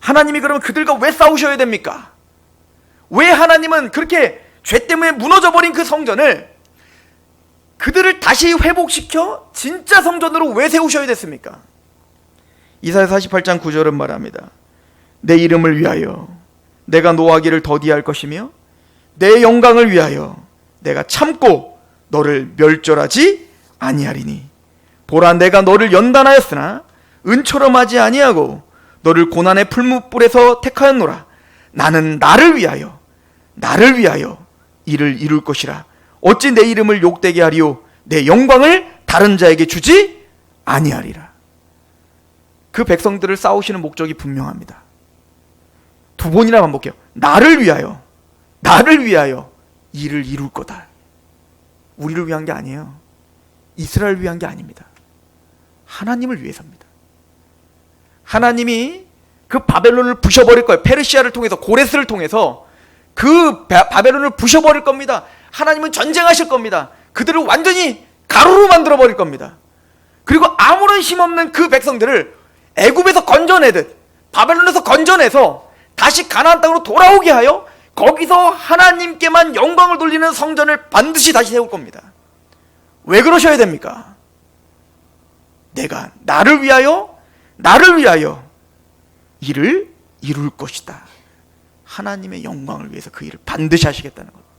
하나님이 그러면 그들과 왜 싸우셔야 됩니까? 왜 하나님은 그렇게 죄 때문에 무너져버린 그 성전을 그들을 다시 회복시켜 진짜 성전으로 왜 세우셔야 됐습니까? 이사야 48장 9절은 말합니다. 내 이름을 위하여 내가 노하기를 더디할 것이며 내 영광을 위하여 내가 참고 너를 멸절하지 아니하리니 보라 내가 너를 연단하였으나 은처럼 하지 아니하고 너를 고난의 풀무불에서 택하였노라. 나는 나를 위하여 이를 이룰 것이라. 어찌 내 이름을 욕되게 하리요 내 영광을 다른 자에게 주지 아니하리라. 그 백성들을 싸우시는 목적이 분명합니다. 두 번이나 반복해요. 나를 위하여 이를 이룰 거다. 우리를 위한 게 아니에요. 이스라엘을 위한 게 아닙니다. 하나님을 위해서입니다. 하나님이 그 바벨론을 부셔버릴 거예요. 페르시아를 통해서, 고레스를 통해서 그 바벨론을 부셔버릴 겁니다. 하나님은 전쟁하실 겁니다. 그들을 완전히 가루로 만들어버릴 겁니다. 그리고 아무런 힘없는 그 백성들을 애굽에서 건져내듯 바벨론에서 건져내서 다시 가나안 땅으로 돌아오게 하여 거기서 하나님께만 영광을 돌리는 성전을 반드시 다시 세울 겁니다. 왜 그러셔야 됩니까? 내가 나를 위하여 이를 이룰 것이다. 하나님의 영광을 위해서 그 일을 반드시 하시겠다는 겁니다.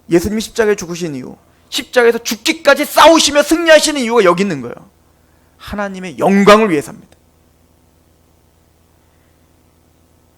예수님이 십자가에 죽으신 이유, 십자가에서 죽기까지 싸우시며 승리하시는 이유가 여기 있는 거예요. 하나님의 영광을 위해서입니다.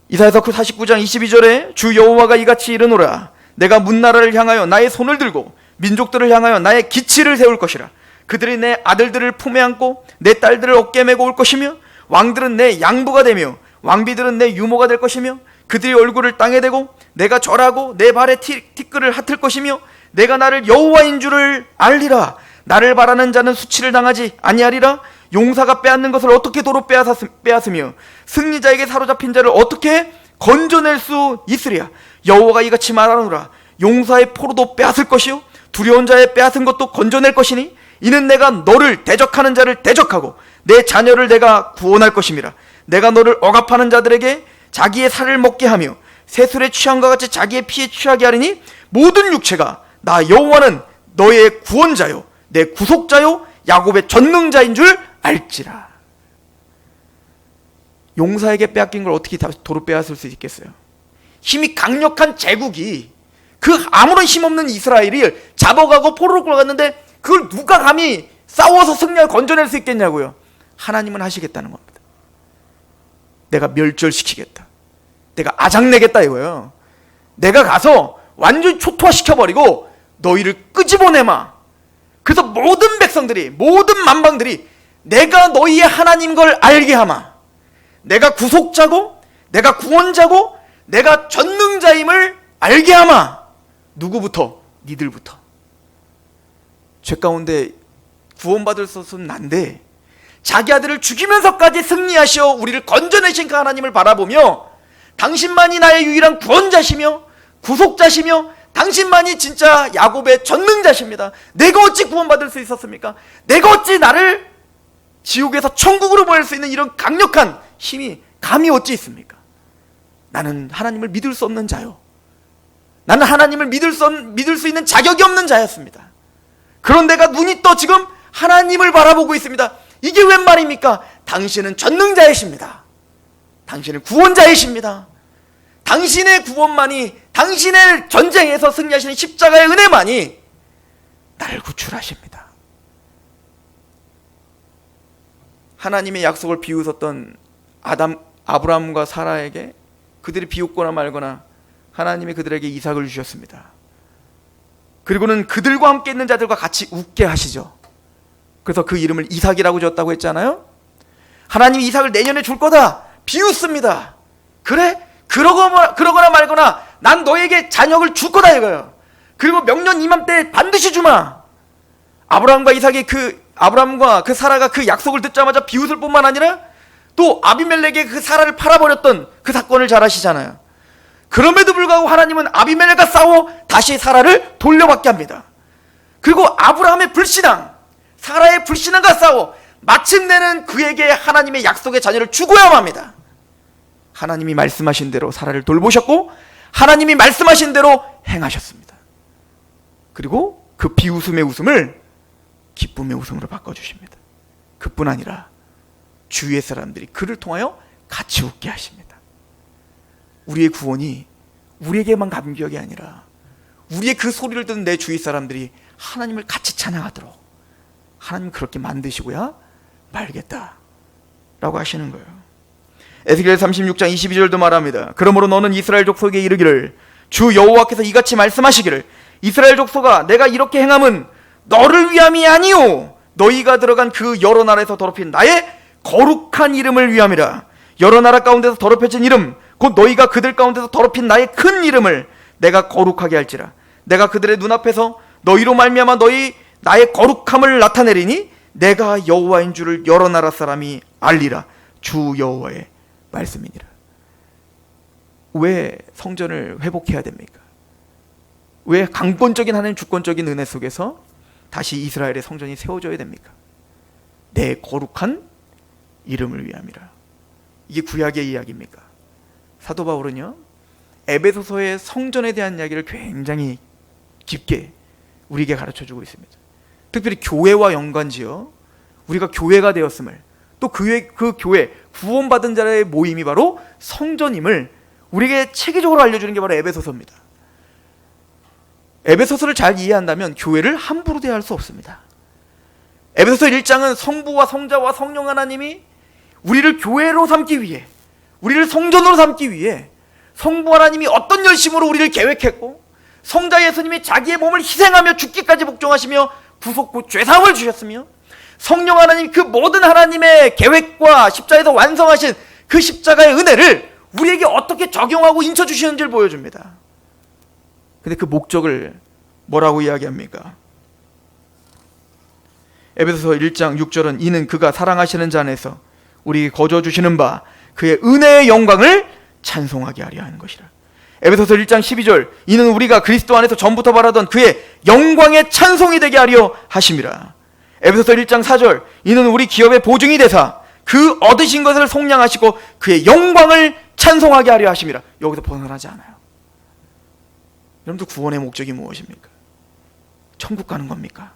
이사야서 49장 22절에 주 여호와가 이같이 이르노라. 내가 문나라를 향하여 나의 손을 들고 민족들을 향하여 나의 기치를 세울 것이라. 그들이 내 아들들을 품에 안고 내 딸들을 어깨에 메고 올 것이며 왕들은 내 양부가 되며 왕비들은 내 유모가 될 것이며 그들이 얼굴을 땅에 대고 내가 절하고 내 발에 티끌을 핫을 것이며 내가 나를 여호와인 줄을 알리라. 나를 바라는 자는 수치를 당하지 아니하리라. 용사가 빼앗는 것을 어떻게 도로 빼앗으며 승리자에게 사로잡힌 자를 어떻게 건져낼 수 있으랴. 여호와가 이같이 말하노라. 용사의 포로도 빼앗을 것이요 두려운 자의 빼앗은 것도 건져낼 것이니 이는 내가 너를 대적하는 자를 대적하고 내 자녀를 내가 구원할 것임이라. 내가 너를 억압하는 자들에게 자기의 살을 먹게 하며 새술에 취함과 같이 자기의 피에 취하게 하리니 모든 육체가 나 여호와는 너의 구원자요 내 구속자요 야곱의 전능자인 줄 알지라. 용사에게 빼앗긴 걸 어떻게 도로 빼앗을 수 있겠어요? 힘이 강력한 제국이 그 아무런 힘없는 이스라엘이 잡아가고 포로로 끌어갔는데 그걸 누가 감히 싸워서 승리하여 건져낼 수 있겠냐고요. 하나님은 하시겠다는 겁니다. 내가 멸절시키겠다. 내가 아작내겠다 이거예요. 내가 가서 완전히 초토화시켜버리고 너희를 끄집어내마. 그래서 모든 백성들이, 모든 만방들이 내가 너희의 하나님 걸 알게 하마. 내가 구속자고 내가 구원자고 내가 전능자임을 알게 하마. 누구부터? 니들부터. 죄 가운데 구원받을 것은 난데 자기 아들을 죽이면서까지 승리하시어 우리를 건져내신 그 하나님을 바라보며 당신만이 나의 유일한 구원자시며 구속자시며 당신만이 진짜 야곱의 전능자십니다. 내가 어찌 구원받을 수 있었습니까? 내가 어찌 나를 지옥에서 천국으로 보낼 수 있는 이런 강력한 힘이 감히 어찌 있습니까? 나는 하나님을 믿을 수 없는 자요. 나는 하나님을 믿을 수 있는 자격이 없는 자였습니다. 그런 내가 눈이 떠 지금 하나님을 바라보고 있습니다. 이게 웬 말입니까? 당신은 전능자이십니다. 당신은 구원자이십니다. 당신의 구원만이, 당신의 전쟁에서 승리하시는 십자가의 은혜만이 나를 구출하십니다. 하나님의 약속을 비웃었던 아브라함과 사라에게 그들이 비웃거나 말거나 하나님이 그들에게 이삭을 주셨습니다. 그리고는 그들과 함께 있는 자들과 같이 웃게 하시죠. 그래서 그 이름을 이삭이라고 지었다고 했잖아요. 하나님이 이삭을 내년에 줄 거다 비웃습니다. 그래? 그러거나 말거나 난 너에게 자녀를 줄 거다 이거예요. 그리고 명년 이맘때 반드시 주마. 아브라함과 그 사라가 그 약속을 듣자마자 비웃을 뿐만 아니라 또 아비멜렉의 그 사라를 팔아버렸던 그 사건을 잘 아시잖아요. 그럼에도 불구하고 하나님은 아비멜렉과 싸워 다시 사라를 돌려받게 합니다. 그리고 아브라함의 불신앙, 사라의 불신앙과 싸워 마침내는 그에게 하나님의 약속의 자녀를 주고야만 합니다. 하나님이 말씀하신 대로 사라를 돌보셨고 하나님이 말씀하신 대로 행하셨습니다. 그리고 그 비웃음의 웃음을 기쁨의 웃음으로 바꿔주십니다. 그뿐 아니라 주위의 사람들이 그를 통하여 같이 웃게 하십니다. 우리의 구원이 우리에게만 감격이 아니라 우리의 그 소리를 듣는 내 주위 사람들이 하나님을 같이 찬양하도록 하나님 그렇게 만드시고야 말겠다 라고 하시는 거예요. 에스겔 36장 22절도 말합니다. 그러므로 너는 이스라엘 족속에게 이르기를 주 여호와께서 이같이 말씀하시기를 이스라엘 족속아 내가 이렇게 행함은 너를 위함이 아니오 너희가 들어간 그 여러 나라에서 더럽힌 나의 거룩한 이름을 위함이라. 여러 나라 가운데서 더럽혀진 이름 곧 너희가 그들 가운데서 더럽힌 나의 큰 이름을 내가 거룩하게 할지라. 내가 그들의 눈앞에서 너희로 말미암아 너희 나의 거룩함을 나타내리니 내가 여호와인 줄을 여러 나라 사람이 알리라. 주 여호와의 말씀이니라. 왜 성전을 회복해야 됩니까? 왜 강권적인 하나님 주권적인 은혜 속에서 다시 이스라엘의 성전이 세워져야 됩니까? 내 거룩한 이름을 위함이라. 이게 구약의 이야기입니까? 사도 바울은요 에베소서의 성전에 대한 이야기를 굉장히 깊게 우리에게 가르쳐주고 있습니다. 특별히 교회와 연관지어 우리가 교회가 되었음을, 또 그 교회 구원받은 자의 모임이 바로 성전임을 우리에게 체계적으로 알려주는 게 바로 에베소서입니다. 에베소서를 잘 이해한다면 교회를 함부로 대할 수 없습니다. 에베소서 1장은 성부와 성자와 성령 하나님이 우리를 교회로 삼기 위해, 우리를 성전으로 삼기 위해 성부 하나님이 어떤 열심으로 우리를 계획했고, 성자 예수님이 자기의 몸을 희생하며 죽기까지 복종하시며 구속고 죄사함을 주셨으며, 성령 하나님 그 모든 하나님의 계획과 십자가에서 완성하신 그 십자가의 은혜를 우리에게 어떻게 적용하고 인쳐주시는지를 보여줍니다. 근데 그 목적을 뭐라고 이야기합니까? 에베소서 1장 6절은 이는 그가 사랑하시는 자 안에서 우리에게 거저 주시는 바 그의 은혜의 영광을 찬송하게 하려 하는 것이라. 에베소서 1장 12절 이는 우리가 그리스도 안에서 전부터 바라던 그의 영광의 찬송이 되게 하려 하심이라. 에베소서 1장 4절 이는 우리 기업의 보증이 되사 그 얻으신 것을 속량하시고 그의 영광을 찬송하게 하려 하심이라. 여기서 벗어나지 않아요. 여러분들 구원의 목적이 무엇입니까? 천국 가는 겁니까?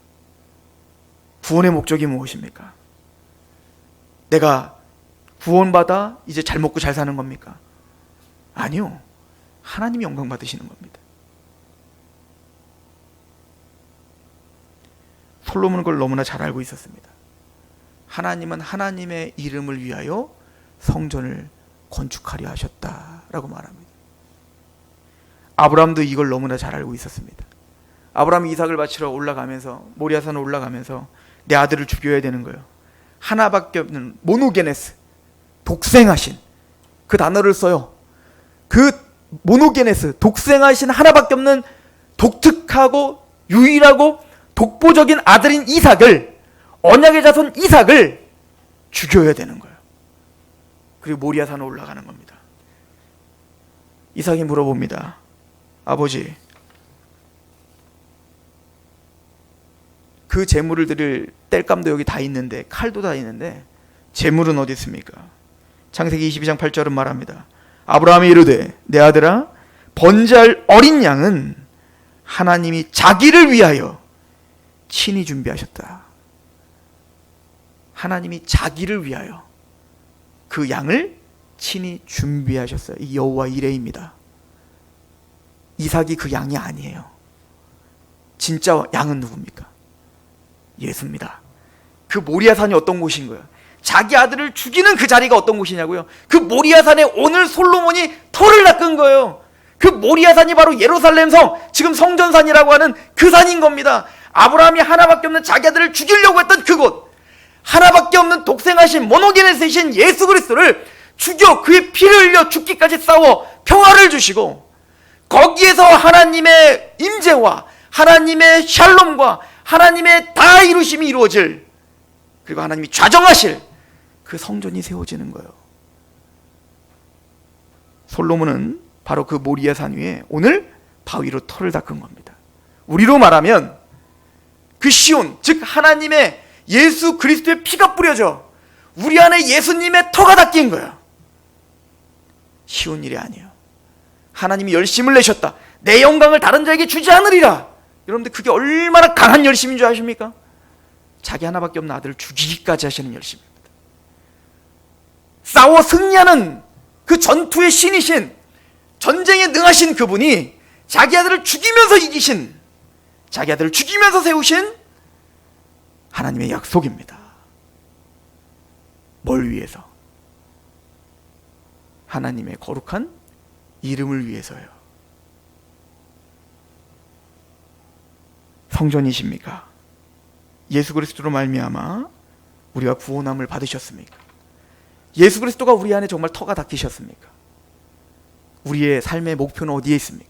구원의 목적이 무엇입니까? 내가 구원받아 이제 잘 먹고 잘 사는 겁니까? 아니요. 하나님이 영광 받으시는 겁니다. 솔로몬은 그걸 너무나 잘 알고 있었습니다. 하나님은 하나님의 이름을 위하여 성전을 건축하려 하셨다라고 말합니다. 아브라함도 이걸 너무나 잘 알고 있었습니다. 아브라함이 이삭을 바치러 올라가면서, 모리아산을 올라가면서 내 아들을 죽여야 되는 거예요. 하나밖에 없는 모노게네스, 독생하신, 그 단어를 써요. 그 모노게네스, 독생하신 하나밖에 없는 독특하고 유일하고 독보적인 아들인 이삭을, 언약의 자손 이삭을 죽여야 되는 거예요. 그리고 모리아산을 올라가는 겁니다. 이삭이 물어봅니다. 아버지, 그 제물을 드릴 땔감도 여기 다 있는데, 칼도 다 있는데 제물은 어디 있습니까? 창세기 22장 8절은 말합니다. 아브라함이 이르되 내 아들아 번제할 어린 양은 하나님이 자기를 위하여 친히 준비하셨다. 하나님이 자기를 위하여 그 양을 친히 준비하셨어요. 이 여호와 이레입니다. 이삭이 그 양이 아니에요. 진짜 양은 누굽니까? 예수입니다. 그 모리아산이 어떤 곳인 거예요? 자기 아들을 죽이는 그 자리가 어떤 곳이냐고요? 그 모리아산에 오늘 솔로몬이 터를 낚은 거예요. 그 모리아산이 바로 예루살렘성, 지금 성전산이라고 하는 그 산인 겁니다. 아브라함이 하나밖에 없는 자기 아들을 죽이려고 했던 그곳, 하나밖에 없는 독생하신 모노게네스이신 예수 그리스도를 죽여 그의 피를 흘려 죽기까지 싸워 평화를 주시고, 거기에서 하나님의 임재와 하나님의 샬롬과 하나님의 다 이루심이 이루어질, 그리고 하나님이 좌정하실 그 성전이 세워지는 거예요. 솔로몬은 바로 그 모리아산 위에 오늘 바위로 터를 닦은 겁니다. 우리로 말하면 그 시온, 즉 하나님의 예수 그리스도의 피가 뿌려져 우리 안에 예수님의 터가 닦인 거예요. 쉬운 일이 아니에요. 하나님이 열심을 내셨다. 내 영광을 다른 자에게 주지 않으리라. 여러분들 그게 얼마나 강한 열심인 줄 아십니까? 자기 하나밖에 없는 아들을 죽이기까지 하시는 열심입니다. 싸워 승리하는 그 전투의 신이신, 전쟁에 능하신 그분이 자기 아들을 죽이면서 이기신, 자기 아들을 죽이면서 세우신 하나님의 약속입니다. 뭘 위해서? 하나님의 거룩한 이름을 위해서요. 성전이십니까? 예수 그리스도로 말미암아 우리가 구원함을 받으셨습니까? 예수 그리스도가 우리 안에 정말 터가 닦이셨습니까? 우리의 삶의 목표는 어디에 있습니까?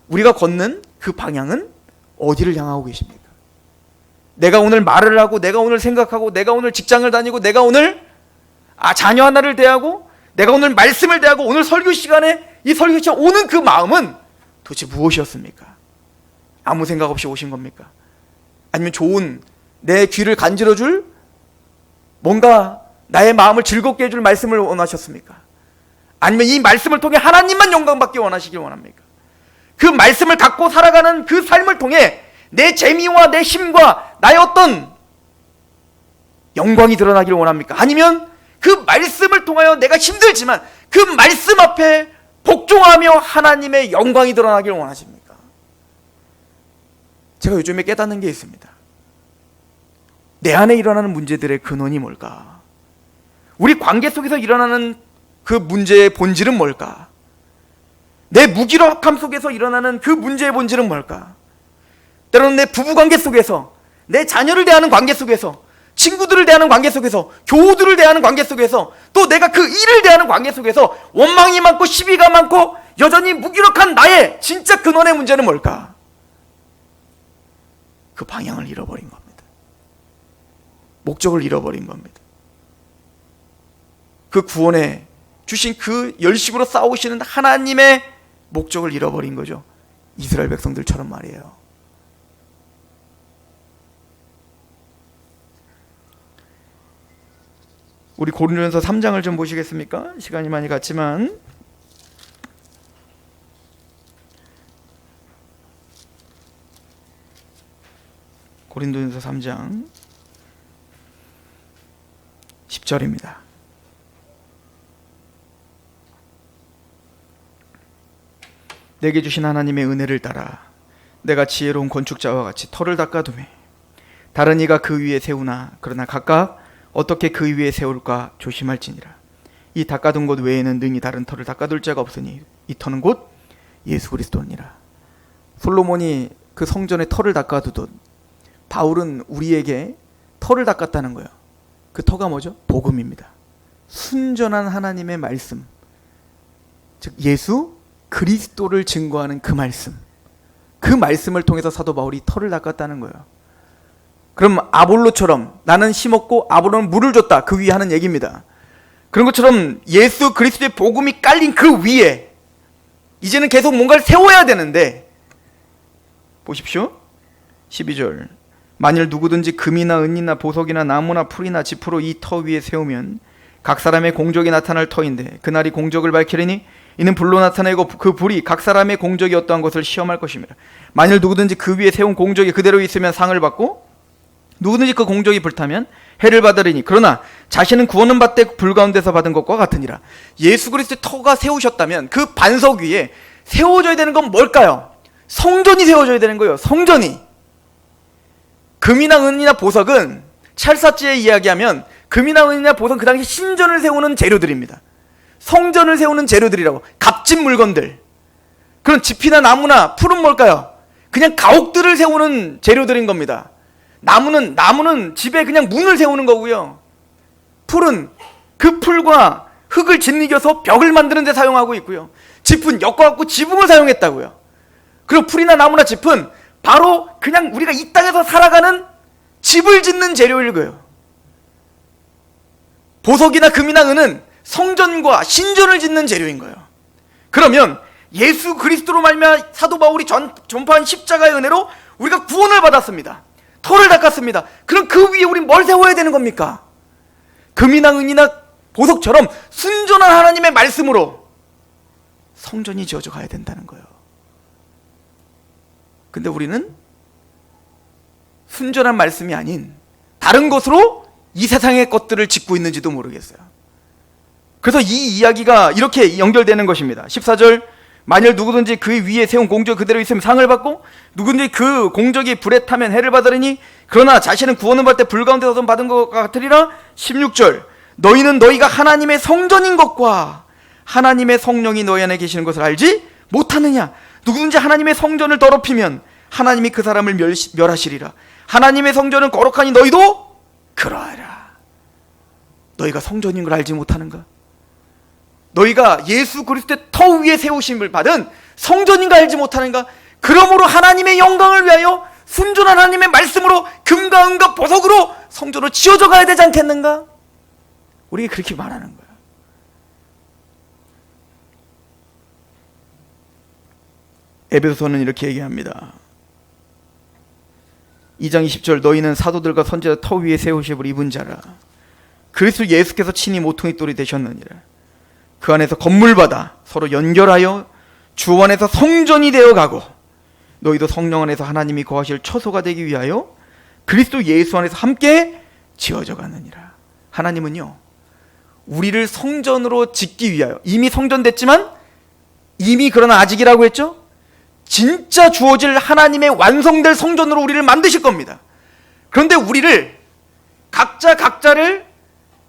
우리가 걷는 그 방향은 어디를 향하고 계십니까? 내가 오늘 말을 하고, 내가 오늘 생각하고, 내가 오늘 직장을 다니고, 내가 오늘 자녀 하나를 대하고, 내가 오늘 말씀을 대하고, 오늘 설교 시간에 이 설교 시간 오는 그 마음은 도대체 무엇이었습니까? 아무 생각 없이 오신 겁니까? 아니면 좋은 내 귀를 간지러줄 뭔가 나의 마음을 즐겁게 해줄 말씀을 원하셨습니까? 아니면 이 말씀을 통해 하나님만 영광받기 원하시길 원합니까? 그 말씀을 갖고 살아가는 그 삶을 통해 내 재미와 내 힘과 나의 어떤 영광이 드러나기를 원합니까? 아니면 그 말씀을 통하여 내가 힘들지만 그 말씀 앞에 복종하며 하나님의 영광이 드러나기를 원하십니까? 제가 요즘에 깨닫는 게 있습니다. 내 안에 일어나는 문제들의 근원이 뭘까? 우리 관계 속에서 일어나는 그 문제의 본질은 뭘까? 내 무기력함 속에서 일어나는 그 문제의 본질은 뭘까? 때로는 내 부부관계 속에서, 내 자녀를 대하는 관계 속에서, 친구들을 대하는 관계 속에서, 교우들을 대하는 관계 속에서, 또 내가 그 일을 대하는 관계 속에서 원망이 많고 시비가 많고 여전히 무기력한 나의 진짜 근원의 문제는 뭘까? 그 방향을 잃어버린 겁니다. 목적을 잃어버린 겁니다. 그 구원에 주신 그 열심으로 싸우시는 하나님의 목적을 잃어버린 거죠. 이스라엘 백성들처럼 말이에요. 우리 고린도전서 3장을 좀 보시겠습니까? 시간이 많이 갔지만 고린도전서 3장 10절입니다. 내게 주신 하나님의 은혜를 따라 내가 지혜로운 건축자와 같이 터를 닦아두매 다른 이가 그 위에 세우나 그러나 각각 어떻게 그 위에 세울까 조심할지니라. 이 닦아둔 곳 외에는 능히 다른 터를 닦아둘 자가 없으니 이 터는 곧 예수 그리스도니라. 솔로몬이 그 성전에 터를 닦아두듯 바울은 우리에게 터를 닦았다는 거예요. 그 터가 뭐죠? 복음입니다. 순전한 하나님의 말씀, 즉 예수 그리스도를 증거하는 그 말씀, 그 말씀을 통해서 사도 바울이 터를 닦았다는 거예요. 그럼 아볼로처럼 나는 심었고 아볼로는 물을 줬다, 그 위에 하는 얘기입니다. 그런 것처럼 예수 그리스도의 복음이 깔린 그 위에 이제는 계속 뭔가를 세워야 되는데, 보십시오. 12절 만일 누구든지 금이나 은이나 보석이나 나무나 풀이나 지푸로 이 터 위에 세우면 각 사람의 공적이 나타날 터인데 그날이 공적을 밝히리니 이는 불로 나타내고 그 불이 각 사람의 공적이 어떠한 것을 시험할 것입니다. 만일 누구든지 그 위에 세운 공적이 그대로 있으면 상을 받고 누구든지 그 공적이 불타면 해를 받으리니 그러나 자신은 구원은 받되 불 가운데서 받은 것과 같으니라. 예수 그리스도의 터가 세우셨다면 그 반석 위에 세워져야 되는 건 뭘까요? 성전이 세워져야 되는 거예요. 성전이. 금이나 은이나 보석은 찰사지에 이야기하면 금이나 은이나 보석은 그 당시 신전을 세우는 재료들입니다. 성전을 세우는 재료들이라고. 값진 물건들. 그런 짚이나 나무나 풀은 뭘까요? 그냥 가옥들을 세우는 재료들인 겁니다. 나무는 집에 그냥 문을 세우는 거고요. 풀은 그 풀과 흙을 짓이겨서 벽을 만드는 데 사용하고 있고요. 짚은 엮어갖고 지붕을 사용했다고요. 그리고 풀이나 나무나 짚은 바로 그냥 우리가 이 땅에서 살아가는 집을 짓는 재료일 거예요. 보석이나 금이나 은은 성전과 신전을 짓는 재료인 거예요. 그러면 예수 그리스도로 말미암아 사도 바울이 전파한 십자가의 은혜로 우리가 구원을 받았습니다. 터를 닦았습니다. 그럼 그 위에 우리 뭘 세워야 되는 겁니까? 금이나 은이나 보석처럼 순전한 하나님의 말씀으로 성전이 지어져 가야 된다는 거예요. 근데 우리는 순전한 말씀이 아닌 다른 것으로 이 세상의 것들을 짓고 있는지도 모르겠어요. 그래서 이 이야기가 이렇게 연결되는 것입니다. 14절 만일 누구든지 그 위에 세운 공적 그대로 있으면 상을 받고 누구든지 그 공적이 불에 타면 해를 받으리니 그러나 자신은 구원을 받을 때 불 가운데서 받은 것 같으리라. 16절 너희는 너희가 하나님의 성전인 것과 하나님의 성령이 너희 안에 계시는 것을 알지 못하느냐. 누구든지 하나님의 성전을 더럽히면 하나님이 그 사람을 멸하시리라. 하나님의 성전은 거룩하니 너희도 그러하라. 너희가 성전인 걸 알지 못하는가? 너희가 예수 그리스도의 터 위에 세우심을 받은 성전인 걸 알지 못하는가? 그러므로 하나님의 영광을 위하여 순전한 하나님의 말씀으로 금과 은과 보석으로 성전으로 지어져 가야 되지 않겠는가? 우리가 그렇게 말하는 거야. 에베소서는 이렇게 얘기합니다. 2장 20절 너희는 사도들과 선지자 터 위에 세우심을 입은 자라. 그리스도 예수께서 친히 모퉁이 돌이 되셨느니라. 그 안에서 건물받아 서로 연결하여 주 안에서 성전이 되어가고 너희도 성령 안에서 하나님이 거하실 처소가 되기 위하여 그리스도 예수 안에서 함께 지어져 가느니라. 하나님은요, 우리를 성전으로 짓기 위하여, 이미 성전됐지만 이미 그러나 아직이라고 했죠? 진짜 주어질 하나님의 완성될 성전으로 우리를 만드실 겁니다. 그런데 우리를 각자를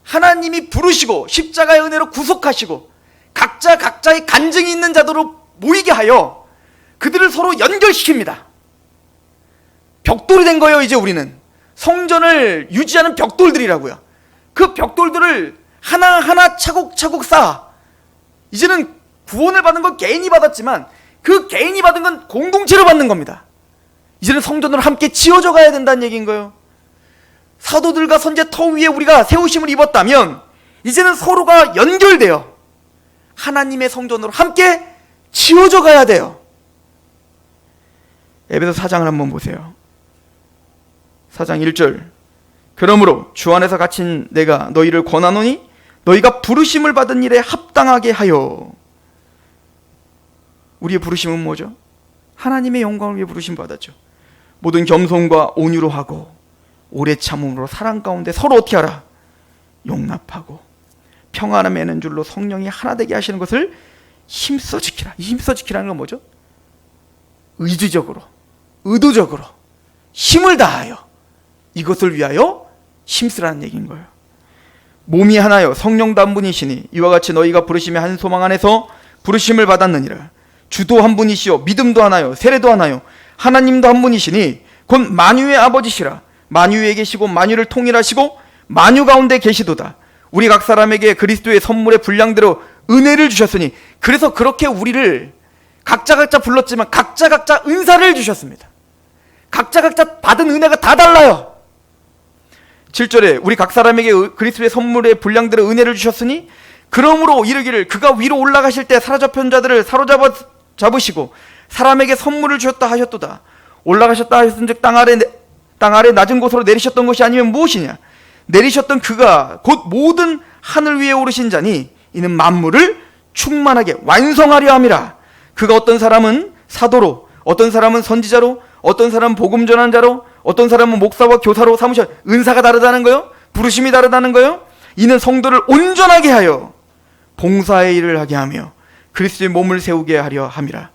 하나님이 부르시고 십자가의 은혜로 구속하시고 각자의 간증이 있는 자들로 모이게 하여 그들을 서로 연결시킵니다. 벽돌이 된 거예요. 이제 우리는 성전을 유지하는 벽돌들이라고요. 그 벽돌들을 하나하나 차곡차곡 쌓아. 이제는 구원을 받은 건 개인이 받았지만 그 개인이 받은 건 공동체로 받는 겁니다. 이제는 성전으로 함께 지어져 가야 된다는 얘기인 거예요. 사도들과 선지자 터 위에 우리가 세우심을 입었다면 이제는 서로가 연결되어 하나님의 성전으로 함께 지어져 가야 돼요. 에베소 4장을 한번 보세요. 4장 1절 그러므로 주 안에서 갇힌 내가 너희를 권하노니 너희가 부르심을 받은 일에 합당하게 하여. 우리의 부르심은 뭐죠? 하나님의 영광을 위해 부르심 받았죠. 모든 겸손과 온유로 하고 오래 참음으로 사랑 가운데 서로 어떻게 하라? 용납하고 평안을 맺는 줄로 성령이 하나 되게 하시는 것을 힘써 지키라. 이 힘써 지키라는 건 뭐죠? 의지적으로, 의도적으로 힘을 다하여 이것을 위하여 힘쓰라는 얘기인 거예요. 몸이 하나요 성령도 한 분이시니 이와 같이 너희가 부르심의 한 소망 안에서 부르심을 받았느니라. 주도 한 분이시요 믿음도 하나요 세례도 하나요 하나님도 한 분이시니 곧 만유의 아버지시라. 만유에 계시고 만유를 통일하시고 만유 가운데 계시도다. 우리 각 사람에게 그리스도의 선물의 분량대로 은혜를 주셨으니. 그래서 그렇게 우리를 각자 불렀지만 각자 은사를 주셨습니다. 각자 받은 은혜가 다 달라요. 7절에 우리 각 사람에게 그리스도의 선물의 분량대로 은혜를 주셨으니 그러므로 이르기를 그가 위로 올라가실 때 사로잡힌 자들을 사로잡으시고 사람에게 선물을 주셨다 하셨도다. 올라가셨다 하셨은즉 땅 아래 낮은 곳으로 내리셨던 것이 아니면 무엇이냐? 내리셨던 그가 곧 모든 하늘 위에 오르신 자니 이는 만물을 충만하게 완성하려 함이라. 그가 어떤 사람은 사도로, 어떤 사람은 선지자로, 어떤 사람은 복음 전한 자로, 어떤 사람은 목사와 교사로 삼으셔. 은사가 다르다는 거요? 부르심이 다르다는 거요? 이는 성도를 온전하게 하여 봉사의 일을 하게 하며 그리스도의 몸을 세우게 하려 함이라.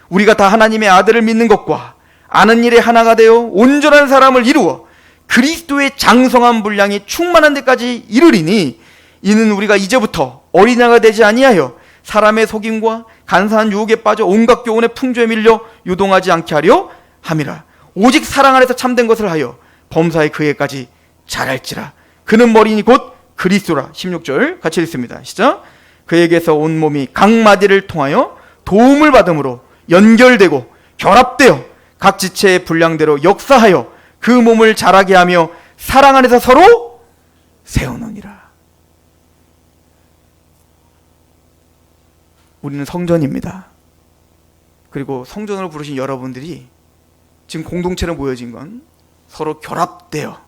우리가 다 하나님의 아들을 믿는 것과 아는 일에 하나가 되어 온전한 사람을 이루어 그리스도의 장성한 분량이 충만한 데까지 이르리니 이는 우리가 이제부터 어린아이가 되지 아니하여 사람의 속임과 간사한 유혹에 빠져 온갖 교훈의 풍조에 밀려 유동하지 않게 하려 함이라. 오직 사랑 안에서 참된 것을 하여 범사의 그에까지 잘할지라. 그는 머리니 곧 그리스도라. 16절 같이 읽습니다. 시작. 그에게서 온 몸이 각 마디를 통하여 도움을 받음으로 연결되고 결합되어 각 지체의 분량대로 역사하여 그 몸을 자라게 하며 사랑 안에서 서로 세우느니라. 우리는 성전입니다. 그리고 성전으로 부르신 여러분들이 지금 공동체로 모여진 건 서로 결합되어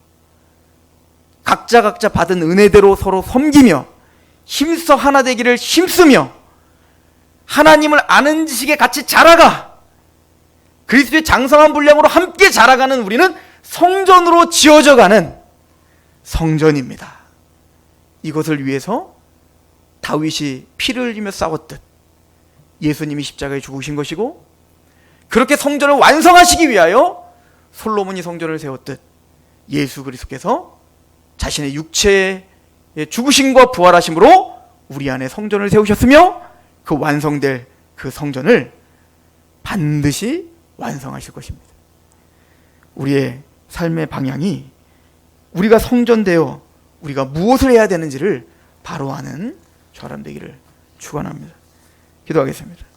각자 받은 은혜대로 서로 섬기며 힘써 하나 되기를 힘쓰며 하나님을 아는 지식에 같이 자라가 그리스도의 장성한 분량으로 함께 자라가는 우리는 성전으로 지어져 가는 성전입니다. 이것을 위해서 다윗이 피를 흘리며 싸웠듯 예수님이 십자가에 죽으신 것이고 그렇게 성전을 완성하시기 위하여 솔로몬이 성전을 세웠듯 예수 그리스도께서 자신의 육체의 죽으심과 부활하심으로 우리 안에 성전을 세우셨으며 그 완성될 그 성전을 반드시 완성하실 것입니다. 우리의 삶의 방향이 우리가 성전되어 우리가 무엇을 해야 되는지를 바로 아는 저 사람 되기를 축원합니다. 기도하겠습니다.